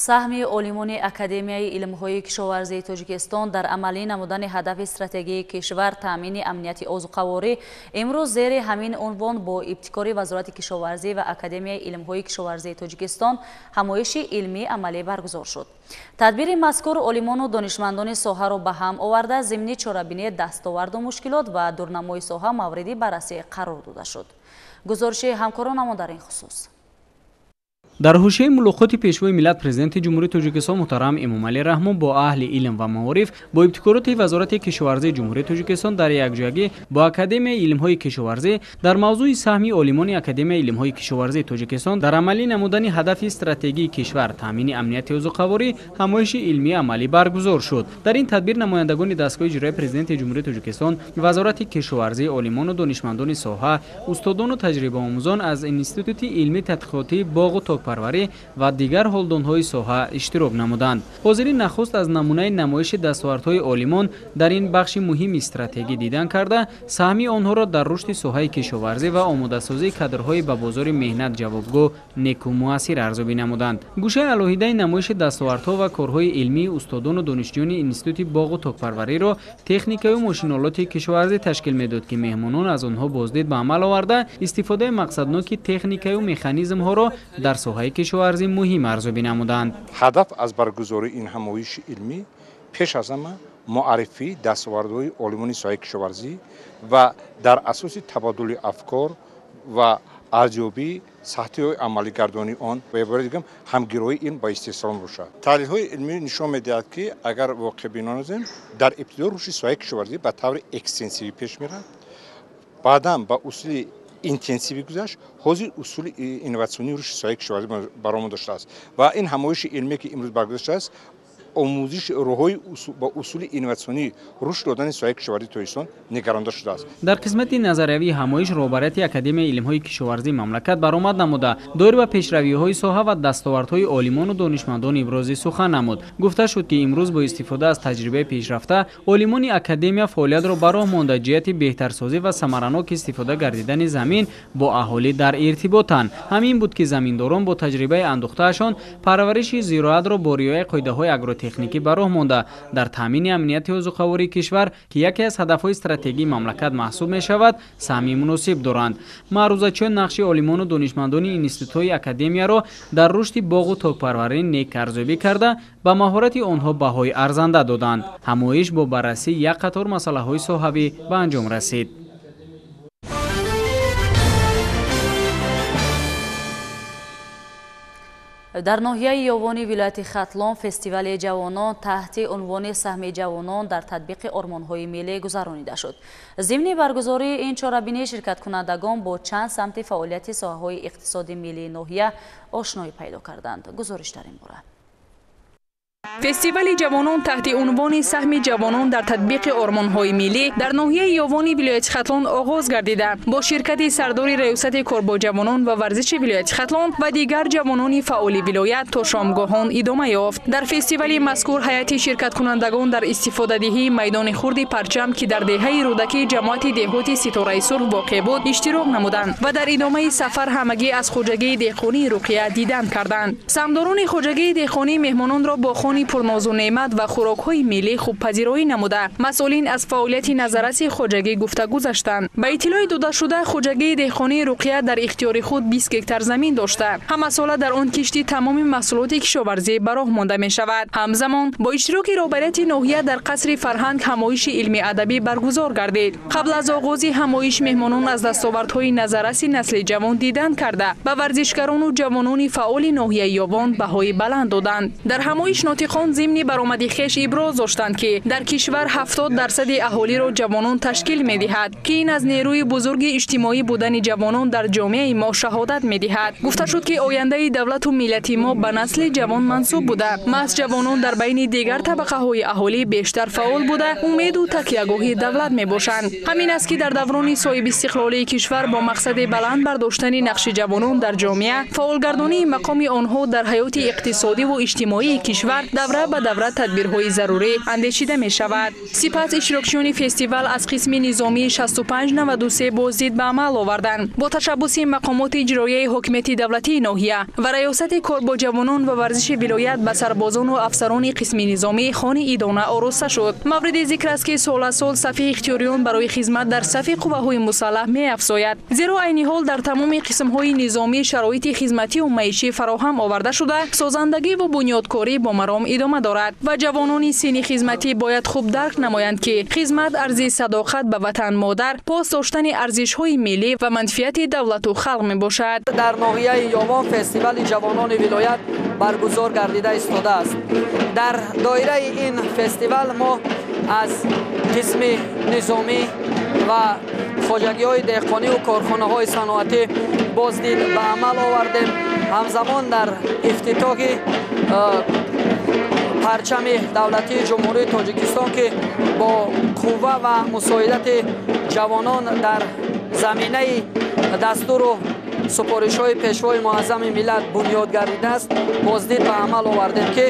سهم علومون اکادمیای علم‌های کشاورزی تاجیکستان در عملی نمودن هدف استراتژی کشور تامین امنیت عضوقواری امروز زیر همین عنوان با ابتکار وزارت کشاورزی و اکادمیای علم‌های کشاورزی تاجیکستان همایش علمی عملی برگزار شد. تدبیر مذکور علومان و دانشمندان ساحه را به هم آورده ضمن چاره‌بینی دستاورد و مشکلات و دورنمای ساحه مورد بررسی قرار داده شد. گزارش همکارانمان در این خصوص. در حوزه ملاقات پیشوای ملت پرزیدنت جمهوری تاجیکستان محترم امامعلی رحمان با اهل علم و معارف با ابتکارات وزارت کشاورزی جمهوری تاجیکستان در یکجایی با اکادمی علم‌های کشاورزی در موضوع سهم علومان اکادمی علم‌های کشاورزی تاجیکستان در عملی نمودن هدف استراتژی کشور تامین امنیت عضوقواری همایش علمی عملی برگزار شد. در این تدبیر نمایندگان دستگاه اجرایی پرزیدنت جمهوری تاجیکستان، وزارت کشاورزی، علمان و دانشمندان ساحه، استادان و تجربه آموزان از انستیتوت علمی تحقیقاتی باغ و پروری و دیگر هلدان‌های ساحه اشتراک نمودند. حاضرین نخست از نمونه نمایش دستاوردهای عالمان در این بخش مهم استراتژی دیدن کرده سهم آنها را در رشد ساحه کشاورزی و آماده‌سازی کادرهای به بازار مهنت جوابگو نیکو موثر ارزیابی نمودند. گوشه علاهیده نمایش دستاوردها و کارهای علمی استادان و دانشجویان انستیتوت باغ و تاک‌پروری را تکنیک و ماشین‌آلات کشاورزی تشکیل می‌داد که مهمانان از آنها بازدید به عمل آورده استفاده مقصدناک تکنیک و مکانیزم‌ها را در ساحه کشاورزی مهم ارزیابی نمودند. هدف از برگزاری این همایش علمی پیش از همه معرفی دستاوردهای علومان ساحه کشاورزی و در اساس تبادل افکار و ارزیابی سطحی عملی گردانی آن و عبارت دیگه همگرایی این با استحصال باشد. تحلیل‌های علمی نشان می‌دهد که اگر واقع بینانه در ابتدا رشد ساحه کشاورزی به طور اکستنسیو پیش می‌رود، بعداً با اصول اینتنسیوی گذشت، حاضر اصول اینوواسیونی رشد ساحه کشاورزی برآمده داشته است و این همایش علمی که امروز برگزار شده است آموزش راههای با اصول اینوواسیونی رشد دادن ساحه کشاورزی تاجیکستان نگرانده شده است. در قسمت نظریوی همایش رهبریت اکادمی علم‌های کشاورزی مملکت برآمد نموده دایر به پیشروی‌های ساحه و دستاوردهای عالمان و دانشمندان ابراز سخن نمود. گفته شد که امروز با استفاده از تجربه پیشرفته عالمان اکادمی فعالیت را به راه مانده جهت بهترسازی و ثمرناک استفاده گردیدن زمین با اهالی در ارتباطند. همین بود که زمینداران با تجربه اندوخته‌شان پرورش زراعت را با رعایت قاعده‌های تکنیکی به راه مانده در تامین امنیت عضوقواری کشور که یکی از هدفهای استراتژی مملکت محسوب می شود سهم مناسب دارند. معروضه‌چیان نقش عالمان و دانشمندان انستیتوت اکادمی را در رشد باغ و تاک‌پروری نیک ارزیابی کرده به مهارت آنها بهای ارزنده دادند. همایش با بررسی یک قطار مسائل ساحوی به انجام رسید. در ناحیه یاوانی ولایت ختلان فستیوال جوانان تحت عنوان سهم جوانان در تطبیق آرمان‌های ملی گذرانیده شد. ضمن برگزاری این چاره‌بینی شرکت کنندگان با چند سمت فعالیت ساحه‌های اقتصادی ملی ناحیه آشنایی پیدا کردند. گزارش در این باره. فستیوال جوانان تحت عنوان سهم جوانان در تطبیق آرمان‌های ملی در ناحیه یاوانی ولایت ختلان آغاز گردیده با شرکت سردار ریاست کار با جوانان و ورزش ولایت ختلان و دیگر جوانان فعال ولایت تا شامگاهان ادامه یافت. در فستیوال مذکور هیئت شرکت کنندگان در استفاده دهی میدان خرد پرچم که در دهه رودکی جماعت دهاتی ستاره سرخ واقع بود اشتراک نمودند و در ادامه سفر همگی از خواجگی دهقانی رقیه دیدن کردند. سمداران خواجگی دهقانی مهمانان را با خوانی پرناز و نعمت و خوراک‌های ملی خوب پذیرایی نموده مسئولین از فعالیت نظررس خواجگی گفتگو گذاشتند. به اطلاع داده شده خواجگی دهقانی رقیه در اختیار خود 20 هکتار زمین داشته. همه ساله در آن کشتی تمام محصولات کشاورزی به راه مانده می شود. همزمان با اشتراک رهبریت ناحیه در قصر فرهنگ همایش علمی ادبی برگزار گردید. قبل از آغاز همایش مهمانان از دستاوردهای نظررس نسل جوان دیدن کرده و ورزشکاران و جوانان فعال ناحیه یاوان بهای بلند دادند. در همایش ناطقان ضمن برآمدی خویش ابراز داشتند که در کشور 70% اهالی را جوانان تشکیل می‌دهد که این از نیروی بزرگ اجتماعی بودن جوانان در جامعه ما شهادت می‌دهد. گفته شد که آینده دولت و ملت ما به نسل جوان منسوب بوده. محض جوانان در بین دیگر طبقه‌های اهالی بیشتر فعال بوده امید و تکیه‌گاه دولت می‌باشند. همین است که در دوران صاحب استقلالی کشور با مقصد بلند برداشتن نقش جوانان در جامعه فعالگردانی مقام آنها در حیات اقتصادی و اجتماعی کشور давра ба давра тадбирҳои зарурӣ андешида мешавад. сипас иштирокчиёни фестивал аз қисми низомии 6593 боздид ба амал оварданд. бо ташаббуси мақомоти иҷроияи ҳокимияти давлатии ноҳия ва раёсати кор бо ҷавонон ва варзиши вилоят ба сарбозону афсарони қисми низомӣ хони идона ороста шуд. мавриди зикр аст ки соласол сафи ихтиёриён барои хизмат дар сафи қувваҳои мусаллаҳ меафзояд. зеро айни ҳол дар тамоми қисмҳои низомӣ шароити хизматию маишӣ фароҳам оварда шуда созандагӣ ва бунёдкорӣ бо маром идома дорад ва ҷавонони синни хизматӣ бояд хуб дарк намоянд ки хизмат арзи садоқат ба ватан модар пос доштани арзишҳои миллӣ ва манфиати давлату халқ мебошад. дар ноҳияи ёвон фестивали ҷавонони вилоят баргузор гардида истодааст. дар доираи ин фестивал мо аз қисми низомӣ ва хоҷагиҳои деҳқониву корхонаҳои саноатӣ боздид ба амал овардем. ҳамзамон дар ифтитоҳи парчами давлатии ҷумҳурии тоҷикистон ки бо қувва ва мусоидати ҷавонон дар заминаи дастуру супоришҳои пешвои муаззами миллат бунёд гардидааст, боздид ба амал овардем ки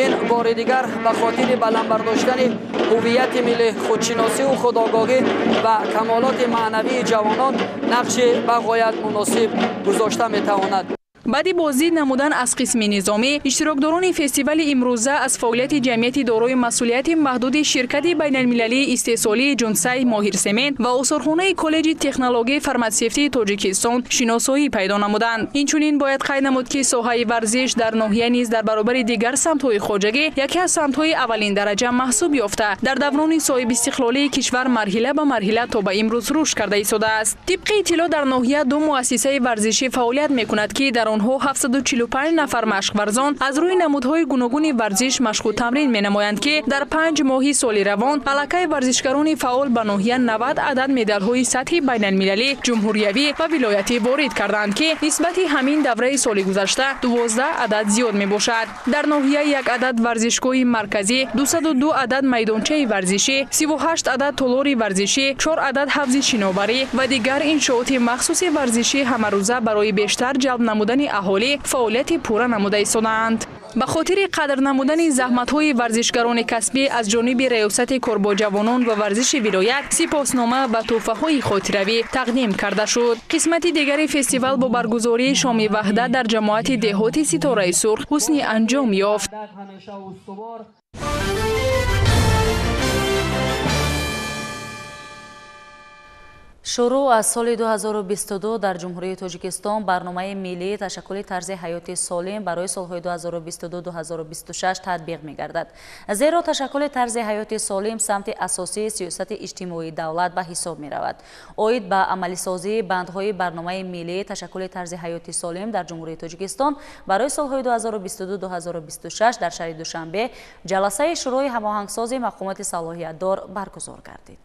ин бори дигар ба хотири баландбардоштани ҳуввияти миллӣ, худшиносиву худогоҳӣ ва камолоти маънавии ҷавонон нақши ба ғоят муносиб гузошта метавонад. баъди боздид намудан аз қисми низомӣ иштирокдорони фестивали имрӯза аз фаъолияти ҷамъияти дорои масъулияти маҳдуди ширкати байналмилалии истеҳсолии ҷунсай моҳирсемент ва осорхонаи коллеҷи технологияи фарматсевтии тоҷикистон шиносоӣ пайдо намуданд. инчунин бояд қайд намуд ки соҳаи варзиш дар ноҳия низ дар баробари дигар самтҳои хоҷагӣ яке аз самтҳои аввалин дараҷа маҳсуб ёфта дар даврони соҳибистиқлолии кишвар марҳила ба марҳила то ба имрӯз рушд карда истодааст. тибқи иттилоъ дар ноҳия ду муассисаи варзишӣ фаъолият мекунад ки дар онҳо 745 нафар машқварзон аз рӯи намудҳои гуногуни варзиш машқу тамрин менамоянд ки дар 5 моҳи соли равон аллакай варзишгарони фаъол ба ноҳия 90 адад медалҳои сатҳи байналмилалӣ, ҷумҳуриявӣ ва вилоятӣ ворид карданд ки нисбати ҳамин давраи соли гузашта 12 адад зиёд мебошад. дар ноҳия 1 адад варзишгоҳи марказӣ, 202 адад майдончаи варзишӣ, 38 адад толори варзишӣ, 4 адад ҳавзи шиноварӣ ва дигар иншооти махсуси варзишӣ ҳамарӯза барои бештар ҷалб намудани аҳолӣ фаъолияти пурра намуда истодаанд. ба хотири қадр намудани заҳматҳои варзишгарони касбӣ аз ҷониби раёсати корбоҷавонон ва варзиши вилоят сипоснома ва тӯҳфаҳои хотиравӣ тақдим карда шуд. қисмати дигари фестивал бо баргузории шоми ваҳдат дар ҷамоати деҳоти Ситораи Сурх ҳусни анҷом ёфт. шуруъ аз соли 2022 дар ҷумҳурии тоҷикистон барномаи миллии ташаккули тарзи ҳаёти солим барои солҳои 2022-2026 татбиқ мегардад. зеро ташаккули тарзи ҳаёти солим самти асосии сиёсати иҷтимоии давлат ба ҳисоб меравад. оид ба амалисозии бандҳои барномаи миллии ташаккули тарзи ҳаёти солим дар ҷумҳурии тоҷикистон барои солҳои 2022-2026 дар шаҳри Душанбе ҷаласаи шӯрои ҳамоҳангсози мақомоти салоҳиятдор баргузор гардид.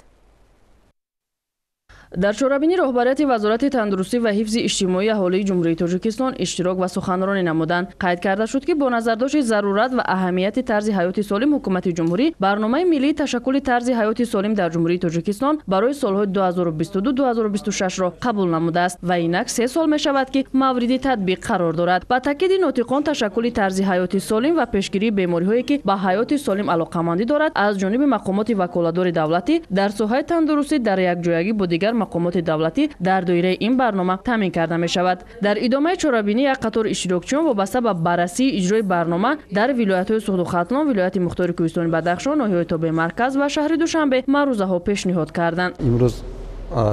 дар чорабинӣ роҳбарияти вазорати тандурустӣ ва ҳифзи иҷтимоии аҳолии ҷумҳурии тоҷикистон иштирок ва суханронӣ намуданд. қайд карда шуд ки бо назардошти зарурат ва аҳамияти тарзи ҳаёти солим ҳукумати ҷумҳурӣ барномаи миллии ташаккули тарзи ҳаёти солим дар ҷумҳурии тоҷикистон барои солҳои 2022-2026-ро қабул намудааст ва инак 3 сол мешавад ки мавриди татбиқ қарор дорад. ба таъкиди нотиқон ташаккули тарзи ҳаёти солим ва пешгирии бемориҳое ки ба ҳаёти солим алоқамандӣ дорад аз ҷониби мақомоти ваколатдори давлатӣ дар соҳаи тандурустӣ дар якҷоягӣ бо дигар мақомоти давлатӣ дар доираи ин барнома таъмин карда мешавад. дар идомаи чорабинӣ як қатор иштирокчиён вобаста ба баррасии иҷрои барнома дар вилоятҳои Суғду Хатлон, вилояти Мухтори Кӯҳистони Бадахшон, ноҳияи Тобе Марказ ва шаҳри Душанбе маърузаҳо пешниҳод карданд. имрӯз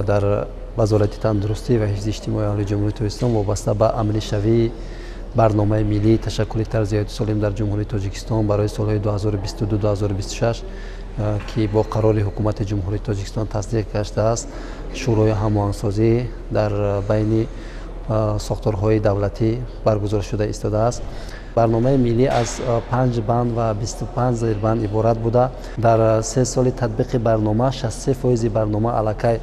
дар вазорати тандурустӣ ва ҳифзи иҷтимоии аҳолии ҷумҳурии тоҷикистон вобаста ба амалишавии барномаи миллии ташаккули тарзи ҳаёти солим дар ҷумҳурии тоҷикистон барои солҳои 2022-2026 ки бо қарори ҳукумати ҷумҳурии тоҷикистон тасдиқ гаштааст, шӯрои ҳамоҳангсозӣ дар байни сохторҳои давлатӣ баргузор шуда истодааст. барномаи миллӣ аз 5 банд ва 25 зербанд иборат буда дар 3 соли татбиқи барнома 63% барнома аллакай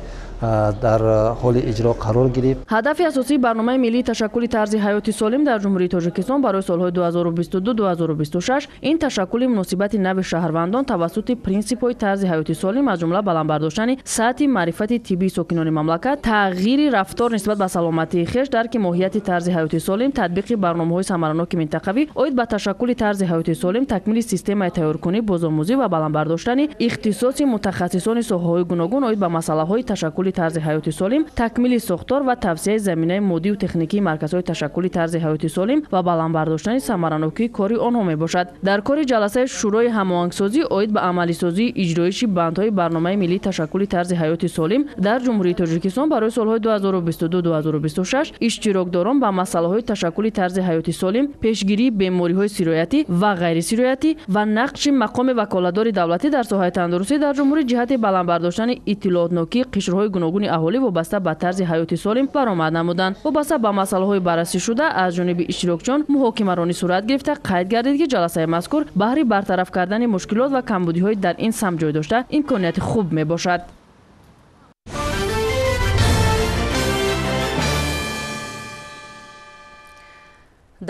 дар ҳоли иҷро қарор гирифт. ҳадафи асосии барномаи миллии ташаккули тарзи ҳаёти солим дар ҷумҳурии тоҷикистон барои солҳои 2022-2026 ин ташаккули муносибати нави шаҳрвандон тавассути принсипҳои тарзи ҳаёти солим аз ҷумла баландбардоштани сатҳи маърифати тиббии сокинони мамлакат, тағйири рафтор нисбат ба саломатии хеш, дарки моҳияти тарзи ҳаёти солим, татбиқи барномаҳои самараноки минтақавӣ оид ба ташаккули тарзи ҳаёти солим, такмили системаи тайёркунӣ, бозомӯзӣ ва баландбардоштани ихтисоси мутахассисони соҳаҳои гуногун оид ба масъалаҳои ташаккули тарзи ҳаёти солим, такмили сохтор ва тавсеяи заминаи моддию техникии марказҳои ташаккули тарзи ҳаёти солим ва баландбардоштани самаранокии кори онҳо мебошад. Дар кори ҷаласаи шӯрои ҳамоҳангсозӣ оид ба амалисозии иҷроиши бандҳои барномаи миллии ташаккули тарзи ҳаёти солим дар ҷумҳурии тоҷикистон барои солҳои 2022-2026 иштирокдорон ба масъалаҳои ташаккули тарзи ҳаёти солим, пешгирии бемориҳои сироятӣ ва ғайрисироятӣ ва нақши мақоми ваколатдори давлатӣ дар соҳаи тандурустӣ дар ҷумҳурӣ ҷиҳати баландбардоштани иттилоотнокии қишрҳои гуногуни аҳолӣ вобаста ба тарзи ҳаёти солим баромад намуданд. Вобаста ба масъалаҳои баррасишуда аз ҷониби иштирокчиён муҳокимаронӣ сурат гирифта, қайд гардид ки ҷаласаи мазкур баҳри бартараф кардани мушкилот ва камбудиҳои дар ин самт ҷой дошта имконияти хуб мебошад.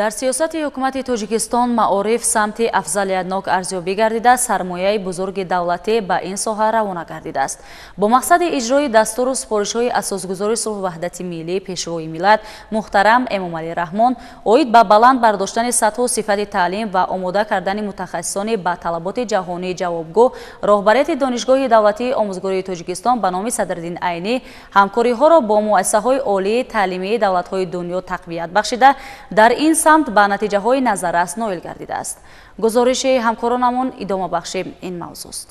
дар сиёсати ҳукумати тоҷикистон маориф самти афзалиятнок арзёбӣ гардида, сармояи бузурги давлатӣ ба ин соҳа равона гардидааст. бо мақсади иҷрои дастуру супоришҳои асосгузори сулҳу ваҳдати миллӣ пешвои миллат муҳтарам Эмомалӣ Раҳмон оид ба баланд бардоштани сатҳу сифати таълим ва омода кардани мутахассисони ба талаботи ҷаҳонии ҷавобгӯ, роҳбарияти донишгоҳи давлатии омӯзгории Тоҷикистон ба номи Садриддин Айнӣ ҳамкориҳоро бо муассисаҳои олии таълимии давлатҳои дунё тақвият бахшида, дар ин самт ба натиҷаҳои назаррас ноил гардидааст. гузориши ҳамкоронамон идома бахши ин мавзӯъст.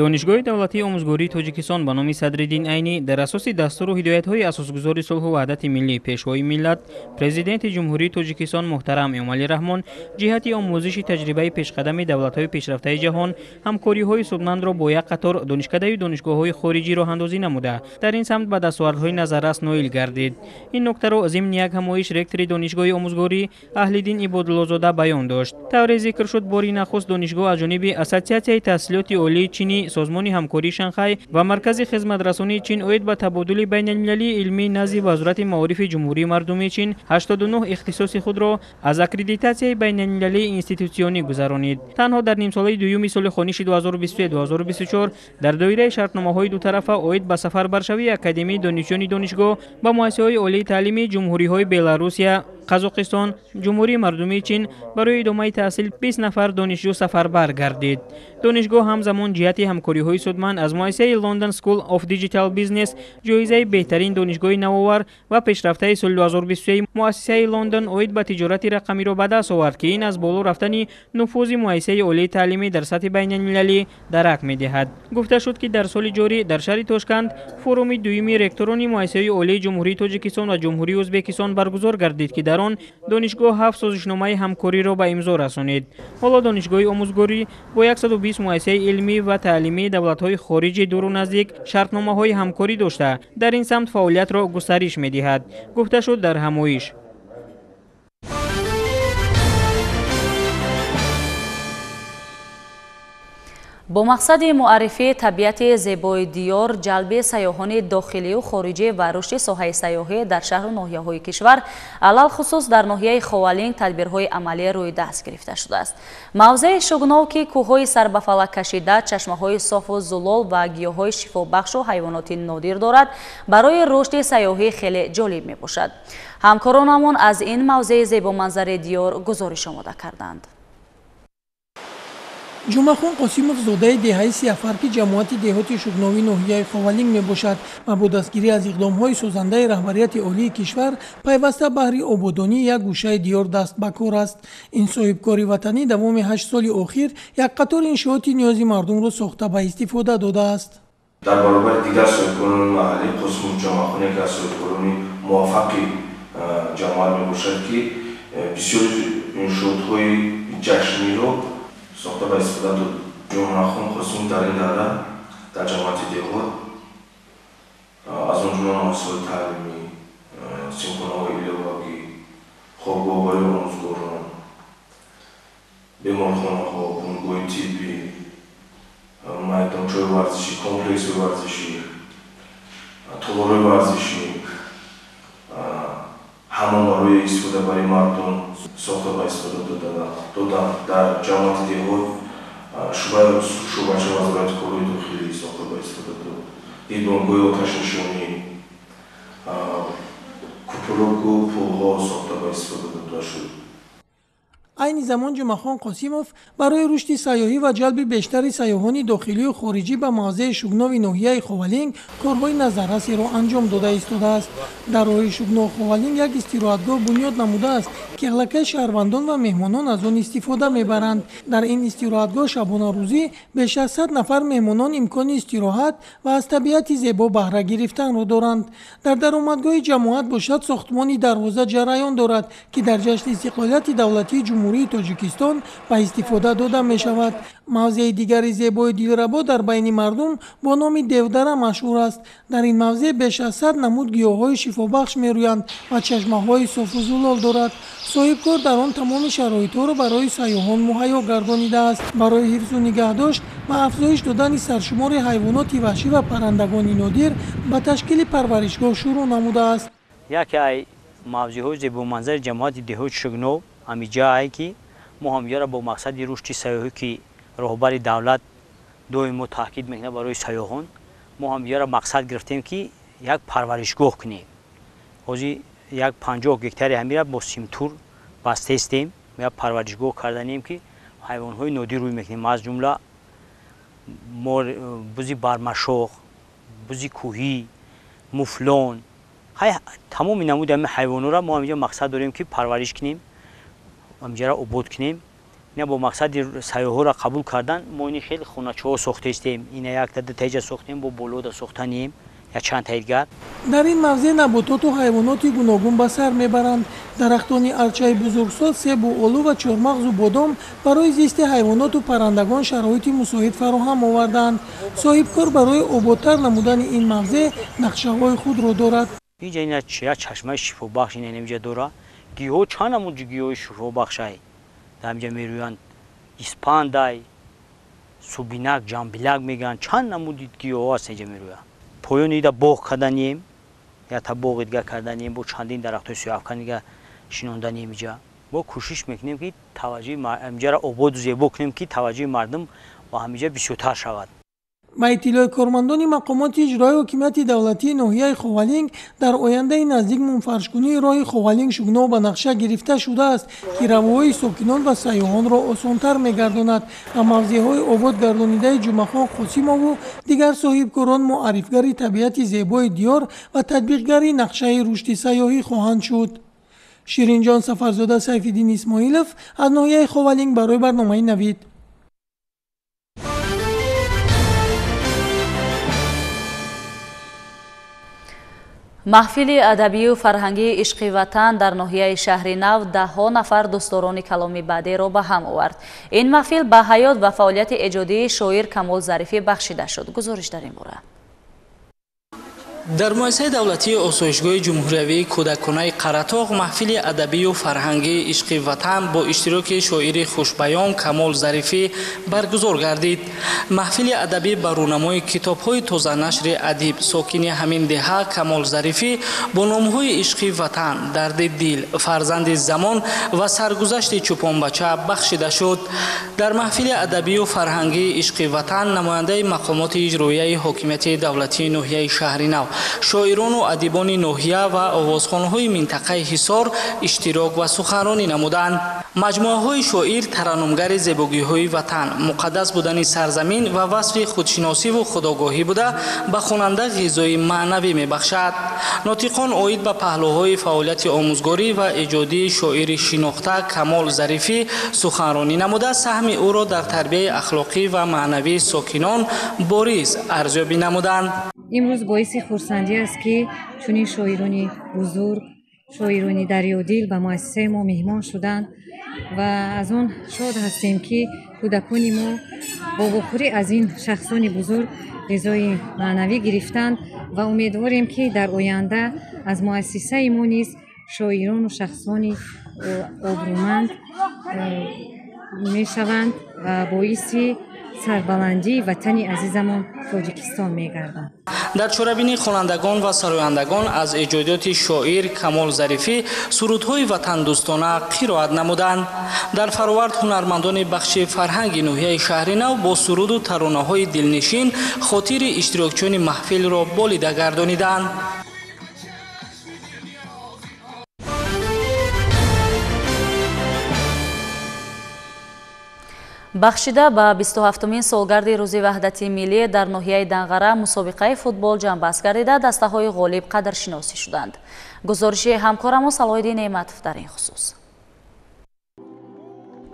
донишгоҳи давлатии омӯзгории тоҷикистон ба номи Садриддин Айнӣ дар асоси дастуру ҳидоятҳои асосгузори сулҳу ваҳдати миллӣ пешвои миллат, президенти ҷумҳурии Тоҷикистон муҳтарам Эмомалӣ Раҳмон ҷиҳати омӯзиши таҷрибаи пешқадами давлатҳои пешрафтаи ҷаҳон ҳамкориҳои судмандро бо як қатор донишкадаи донишгоҳҳои хориҷӣ роҳандозӣ намуда, дар ин самт ба дастовардҳои назаррас ноил гардид. Ин нуктаро зимни як ҳамоиш ректори донишгоҳи омӯзгорӣ Аҳлиддин Ибодуллозода баён дошт. тавре зикр шуд бори нахуст донишгоҳ аз ҷониби Ассотсиатсияи таҳсилоти олии Чини, созмони ҳамкории Шанхай ва маркази хизматрасонии Чин оид ба табодули байналмилалии илмӣ назди Вазорати маорифи ҷумҳурии мардумии Чин 89 ихтисоси худро аз аккредитатсияи байналмилалии институтсионӣ гузаронид. Танҳо дар нимсолаи дуюми соли хониши 2023-2024 дар доираи шартномаҳои дутарафа оид ба сафарбаршавии академияи донишҷӯёни донишгоҳ ба муассисаҳои олии таълимии ҷумҳуриҳои Беларусия, Қазоқистон, ҷумҳурии мардумии Чин барои идомаи таҳсил 20 нафар донишҷӯ сафарбар гардид. донишгоҳ ҳамзамон ҷиҳати ҳамкориҳои судманд аз муассисаи London School of Digital Business ҷоизаи беҳтарин донишгоҳи навовар ва пешрафтаи соли 2023 муассисаи Лондон оид ба тиҷорати рақамиро ба даст овард, ки ин аз боло рафтани нуфузи муассисаи олии таълимӣ дар сатҳи байналмилалӣ дарак медиҳад. гуфта шуд, ки дар соли ҷорӣ дар шаҳри Тошканд форуми дуюми ректорони муассисаи олии ҷумҳурии Тоҷикистон ва ҷумҳурии Ӯзбекистон баргузор гардид, ки дар он донишгоҳ 7 созишномаи ҳамкориро ба имзо расонид. ҳоло донишгоҳи омӯзгорӣ бо 120 муассисаи илмӣ ва таълимии давлатҳои хориҷи дуру наздик шартномаҳои ҳамкорӣ дошта, дар ин самт фаъолиятро густариш медиҳад. гуфта шуд дар ҳамоиш. бо мақсади муаррифии табиати зебои диёр, ҷалби сайёҳони дохилию хориҷӣ ва рушди соҳаи сайёҳӣ дар шаҳру ноҳияҳои кишвар, алалхусус дар ноҳияи Ховалинг тадбирҳои амалӣ рӯи даст гирифта шудааст. мавзеи шугнов, ки кӯҳҳои сарбафалак кашида, чашмаҳои софу зулол ва гиёҳҳои шифобахшу ҳайвоноти нодир дорад, барои рушди сайёҳӣ хеле ҷолиб мебошад. ҳамкоронамон аз ин мавзеи зебоманзари диёр гузориш омода карданд. ҷумъахон қосимов зодаи деҳаи сиафарки ҷамоати деҳоти шугновии ноҳияи Ховалинг мебошад ва бо дастгирӣ аз иқдомҳои созандаи раҳбарияти олии кишвар пайваста баҳри ободонии як гӯшаи диёр даст ба кор аст. ин соҳибкори ватанӣ давоми 8 соли охир як қатор иншооти ниёзи мардумро сохта ба истифода додааст. дар баробари дигар соҳибкорони маҳаллӣ Қосимов ҷумъахон яке аз соҳибкорони муваффақи ҷамоат мебошад, ки бисёри иншоотҳои ҷашниро сохта ба истифода дод. ҷумъахон Қосимов дар ин давра дар ҷамоати деҳот аз он ҷумла муассисаҳои таълимӣ, симхонаҳои иловагӣ, хобгоҳҳои омӯзгорон, беморхонаҳо, бунбои тиббӣ, майдончаҳои варзишӣ, комплексҳои варзишӣ, толораи варзишӣ ҳамон барои истифода барои мардум сохта ба истифода доданд. Дар ҷамоати деҳот шӯъбача вазорати корҳои дохилӣ сохта ба истифода дод. Дидбонгоҳи оташнишонӣ, кӯпрӯку пулҳо сохта ба истифода дода шуд. айни замон ҷумахон қосимов барои рушди сайёҳӣ ва ҷалби бештари сайёҳони дохилию хориҷӣ ба мавзеи шугнови ноҳияи Ховалинг корҳои назаррасеро анҷом дода истодааст. Дар роҳи шугно Ховалинг як истироҳатгоҳ бунёд намудааст ки ғалакаи шаҳрвандон ва меҳмонон аз он истифода мебаранд. Дар ин истироҳатгоҳ шабонарӯзӣ беш аз 100 нафар меҳмонон имкони истироҳат ва аз табиати зебо баҳра гирифтанро доранд. Дар даромадгоҳи ҷамоат бошад сохтмони дарвоза ҷараён дорад, ки дар ҷашни истиқлолияти давлатии ҷумҳурии Тоҷикистон ба истифода дода мешавад. Мавзеи дигари зебои дилрабо дар байни мардум бо номи Девдара машҳур аст. Дар ин мавзеъ беш аз 100 намуд гиёҳҳои шифобахш мерӯянд ва чашмаҳои софу зулол дорад. соҳибкор дар он тамоми шароитҳоро барои сайёҳон муҳайё гардонидааст. барои ҳифзу нигаҳдошт ва афзоиш додани саршумори ҳайвоноти ваҳшӣ ва паррандагони нодир ба ташкили парваришгоҳ шурӯъ намудааст. яке ай мавзеъҳои зебоманзари ҷамоати деҳоти Шугнов ҳамиҷае ки мо ҳамҷоро бо мақсади рушди сайёҳӣ ки роҳбари давлат доимо таъкид мекунад барои сайёҳон, мо ҳамҷоро мақсад гирифтем ки як парваришгоҳ кунем. ҳозир як 50 гектари ҳамира бо симтур бастаистем, як парваришгоҳ карданем ки ҳайвонҳои нодир рӯй мекунем, аз ҷумла бузи бармашох, бузи кӯҳӣ, муфлон, тамоми намуди ҳамин ҳайвонҳоро мо ҳамҷо мақсад дорем ки парвариш кунем, ҳамҷоро обод кунем. ина бо мақсади сайёҳоро қабул кардан мо ини хеле хоначаҳо сохтаистем. ина якта дутаиҷа сохтем, бо болода сохтанем, як чанд таидгар. дар ин мавзеъ набототу ҳайвоноти гуногун ба сар мебаранд. дарахтони арчаи бузургсол, себу олу ва чормағзу бодом барои зисти ҳайвоноту паррандагон шароити мусоид фароҳам овардаанд. соҳибкор барои ободтар намудани ин мавзеъ нақшаҳои худро дорад. инҷа ина як чашмаи шифобахш ина инҷа дора. гиёҳо чанд намуд гиёҳи шифобахшай дар инҷа мерӯянд. испандай, субинак, ҷамбилак мегӯянд, чанд намуди гиёҳо аст инҷа мерӯянд. поёни ида боғ карданем, якта боғи дига карданем, бо чандин дарахтои сӯяфканига шинонданем инҷа. бо кӯшиш мекунем ки таваҷҷӯҳи инҷаро ободу зебо кунем ки таваҷҷӯҳи мардум ба ҳаминҷа бисёртар шавад. ба иттилои кормандони мақомоти иҷроии ҳокимияти давлатии ноҳияи Ховалинг, дар ояндаи наздик мунфаршкунии роҳи Ховалинг-Шугнов ба нақша гирифта шудааст, ки равоҳои сокинон ва сайёҳонро осонтар мегардонад ва мавзеъҳои обод гардонидаи Ҷумахон Қосимову дигар соҳибкорон муаррифгари табиати зебои диёр ва татбиқгари нақшаи рушди сайёҳӣ хоҳанд шуд. ширинҷон Сафарзода, Сайфиддин Исмоилов аз ноҳияи Ховалинг барои барномаи Навид. маҳфили адабию фарҳангии ишқи ватан дар ноҳияи шаҳри Нав даҳҳо нафар дӯстдорони каломи баъдеро ба ҳам овард. ин маҳфил ба ҳаёт ва фаъолияти эҷодии шоир Камол Зарифӣ бахшида шуд. гузориш дар ин бора. дар муассисаи давлатии осоишгоҳи ҷумҳуриявии кӯдаконаи Қаратоғ маҳфили адабию фарҳангии ишқи ватан бо иштироки шоири хушбаён Камол Зарифӣ баргузор гардид. маҳфили адабӣ ба рӯнамои китобҳои тозанашри адиб сокини ҳамин деҳа Камол Зарифӣ бо номҳои ишқи ватан, дарди дил, фарзанди замон ва саргузашти чӯпонбача бахшида шуд. дар маҳфили адабию фарҳангии ишқи ватан намояндаи мақомоти иҷроияи ҳокимияти давлатии ноҳияи шаҳри Нав, шоирону адибони ноҳия ва овозхонҳои минтақаи Ҳисор иштирок ва суханронӣ намуданд. маҷмӯаҳои шоир тараннумгари зебогиҳои ватан, муқаддас будани сарзамин ва васфи худшиносиву худогоҳӣ буда ба хонанда ғизои маънавӣ мебахшад. нотиқон оид ба паҳлӯҳои фаъолияти омӯзгорӣ ва эҷодии шоири шинохта Камол Зарифӣ суханронӣ намуда, саҳми ӯро дар тарбияи ахлоқӣ ва маънавии сокинон бориз арзёбӣ намуданд. имрӯз боиси хурсандӣ аст ки чунин шоирони бузург, шоирони дарёдил ба муассисаи мо меҳмон шуданд ва аз он шод ҳастем ки кӯдакони мо бо вохӯрӣ аз ин шахсони бузург ғизои маънавӣ гирифтанд ва умедворем ки дар оянда аз муассисаи мо низ шоирону шахсони обрӯманд мешаванд ва боиси سربلندی وطن عزیزمون تاجیکستان میگردند. дар чорабинии хонандагон ва сарояндагон аз эҷодиёти шоир Камол Зарифӣ сурудҳои ватандӯстона қироат намуданд. дар фаровард ҳунармандони бахши фарҳанги ноҳияи шаҳри нав бо суруду таронаҳои дилнишин хотири иштирокчиёни маҳфилро болида гардониданд. бахшида ба 27-мин солгарди рӯзи ваҳдати миллӣ дар ноҳияи Данғара мусобиқаи футбол ҷамъбаст гардида дастаҳои ғолиб қадршиносӣ шуданд. гузориши ҳамкорамон Салоҳиддин Неъматов дар ин хусус.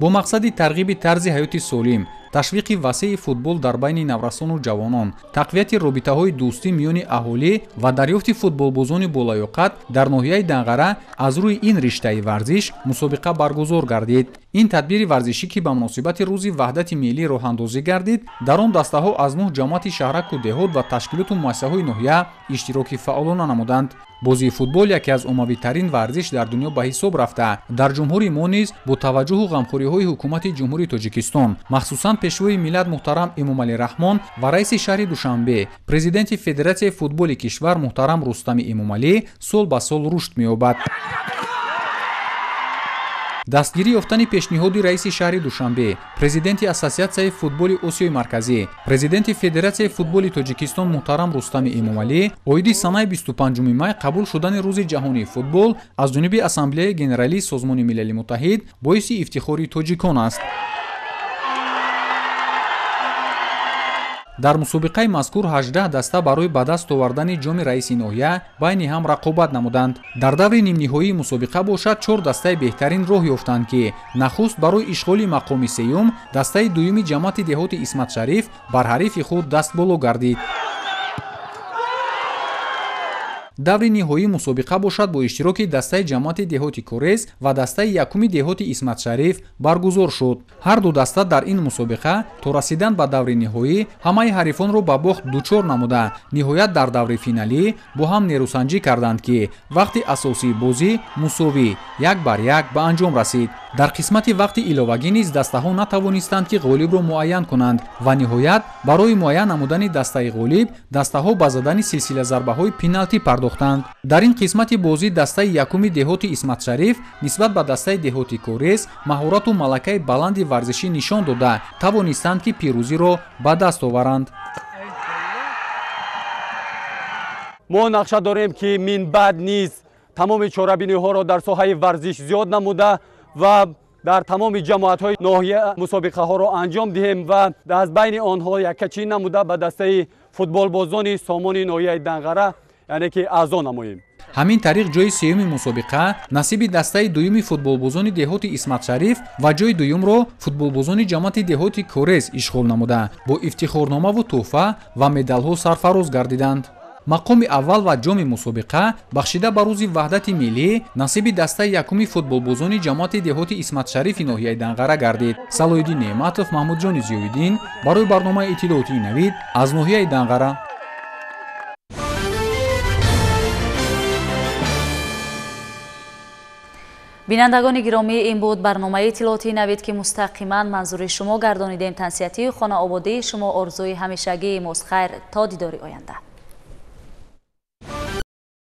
бо мақсади тарғиби тарзи ҳаёти солим, ташвиқи васеъи футбол дар байни наврасону ҷавонон, тақвияти робитаҳои дӯстӣ миёни аҳолӣ ва дарёфти футболбозони болаёқат дар ноҳияи Данғара аз рӯи ин риштаи варзиш мусобиқа баргузор гардид. ин тадбири варзишӣ ки ба муносибати рӯзи ваҳдати миллӣ роҳандозӣ гардид, дар он дастаҳо аз 9 ҷамоати шаҳраку деҳот ва ташкилоту муассисаҳои ноҳия иштироки фаъолона намуданд. бозии футбол яке аз оммавитарин варзиш дар дунё ба ҳисоб рафта, дар ҷумҳури мо низ бо таваҷҷӯҳу ғамхориҳои ҳукумати ҷумҳурии Тоҷикистон, махсусан пешвои миллат муҳтарам Эмомалӣ Раҳмон ва раиси шаҳри Душанбе, президенти Федератсияи футболи кишвар муҳтарам Рустами Эмомалӣ сол ба сол рушд меёбад. дастгирӣ ёфтани пешниҳоди раиси шаҳри Душанбе, президенти Ассотсиатсияи футболи Осиёи Марказӣ, президенти Федератсияи футболи Тоҷикистон муҳтарам Рустами Эмомалӣ оиди санаи 25 май қабул шудани рӯзи ҷаҳонии футбол аз ҷониби Ассамблеяи Генералии Созмони Милали Муттаҳид боиси ифтихори тоҷикон аст. дар мусобиқаи мазкур 18 даста барои ба даст овардани ҷоми раиси ноҳия байни ҳам рақобат намуданд. дар даври нимниҳоии мусобиқа бошад 4 дастаи беҳтарин роҳ ёфтанд ки нахуст барои ишғоли мақоми сеюм дастаи дуюми ҷамоати деҳоти Исматшариф бар ҳарифи худ дастболо гардид. даври ниҳоии мусобиқа бошад бо иштироки дастаи ҷамоати деҳоти Корез ва дастаи якуми деҳоти Исматшариф баргузор шуд. ҳар ду даста дар ин мусобиқа то расидан ба даври ниҳоӣ ҳамаи ҳарифонро ба бохт дучор намуда, ниҳоят дар даври финалӣ бо ҳам нерӯсанҷӣ карданд ки вақти асосии бозӣ мусовӣ 1-1 ба анҷом расид. дар қисмати вақти иловагӣ низ дастаҳо натавонистанд ки ғолибро муайян кунанд ва ниҳоят барои муайян намудани дастаи ғолиб дастаҳо ба задани силсилазарбаҳои пеналтӣ пардохтанд. дар ин қисмати бозӣ дастаи якуми деҳоти Исматшариф нисбат ба дастаи деҳоти Корез маҳорату малакаи баланди варзишӣ нишон дода тавонистанд ки пирӯзиро ба даст оваранд. мо нақша дорем ки минбаъд низ тамоми чорабиниҳоро дар соҳаи варзиш зиёд намуда ва дар тамоми ҷамоатҳои ноҳия мусобиқаҳоро анҷом диҳем ва аз байни онҳо якачӣ намуда ба дастаи футболбозони сомони ноҳияи Данғара яъне ки аъзо намоем. ҳамин тариқ ҷойи сеюми мусобиқа насиби дастаи дуюми футболбозони деҳоти Исматшариф ва ҷойи дуюмро футболбозони ҷамоати деҳоти Корез ишғол намуда бо ифтихорномаву тӯҳфа ва медалҳо сарфароз гардиданд. мақоми аввал ва ҷоми мусобиқа бахшида ба рӯзи ваҳдати миллӣ насиби дастаи якуми футболбозони ҷамоати деҳоти Исматшарифи ноҳияи Данғара гардид. Салоҳиддин Неъматов, Маҳмудҷони Зиёиддин барои барномаи иттилоотии Навид аз ноҳияи Данғара. бинандагони гиромӣ, ин буд барномаи иттилоотии Навид ки мустақиман манзури шумо гардонидем. Тансиятию хонаободии шумо орзуи ҳамешагии мост. хайр, то дидори оянда.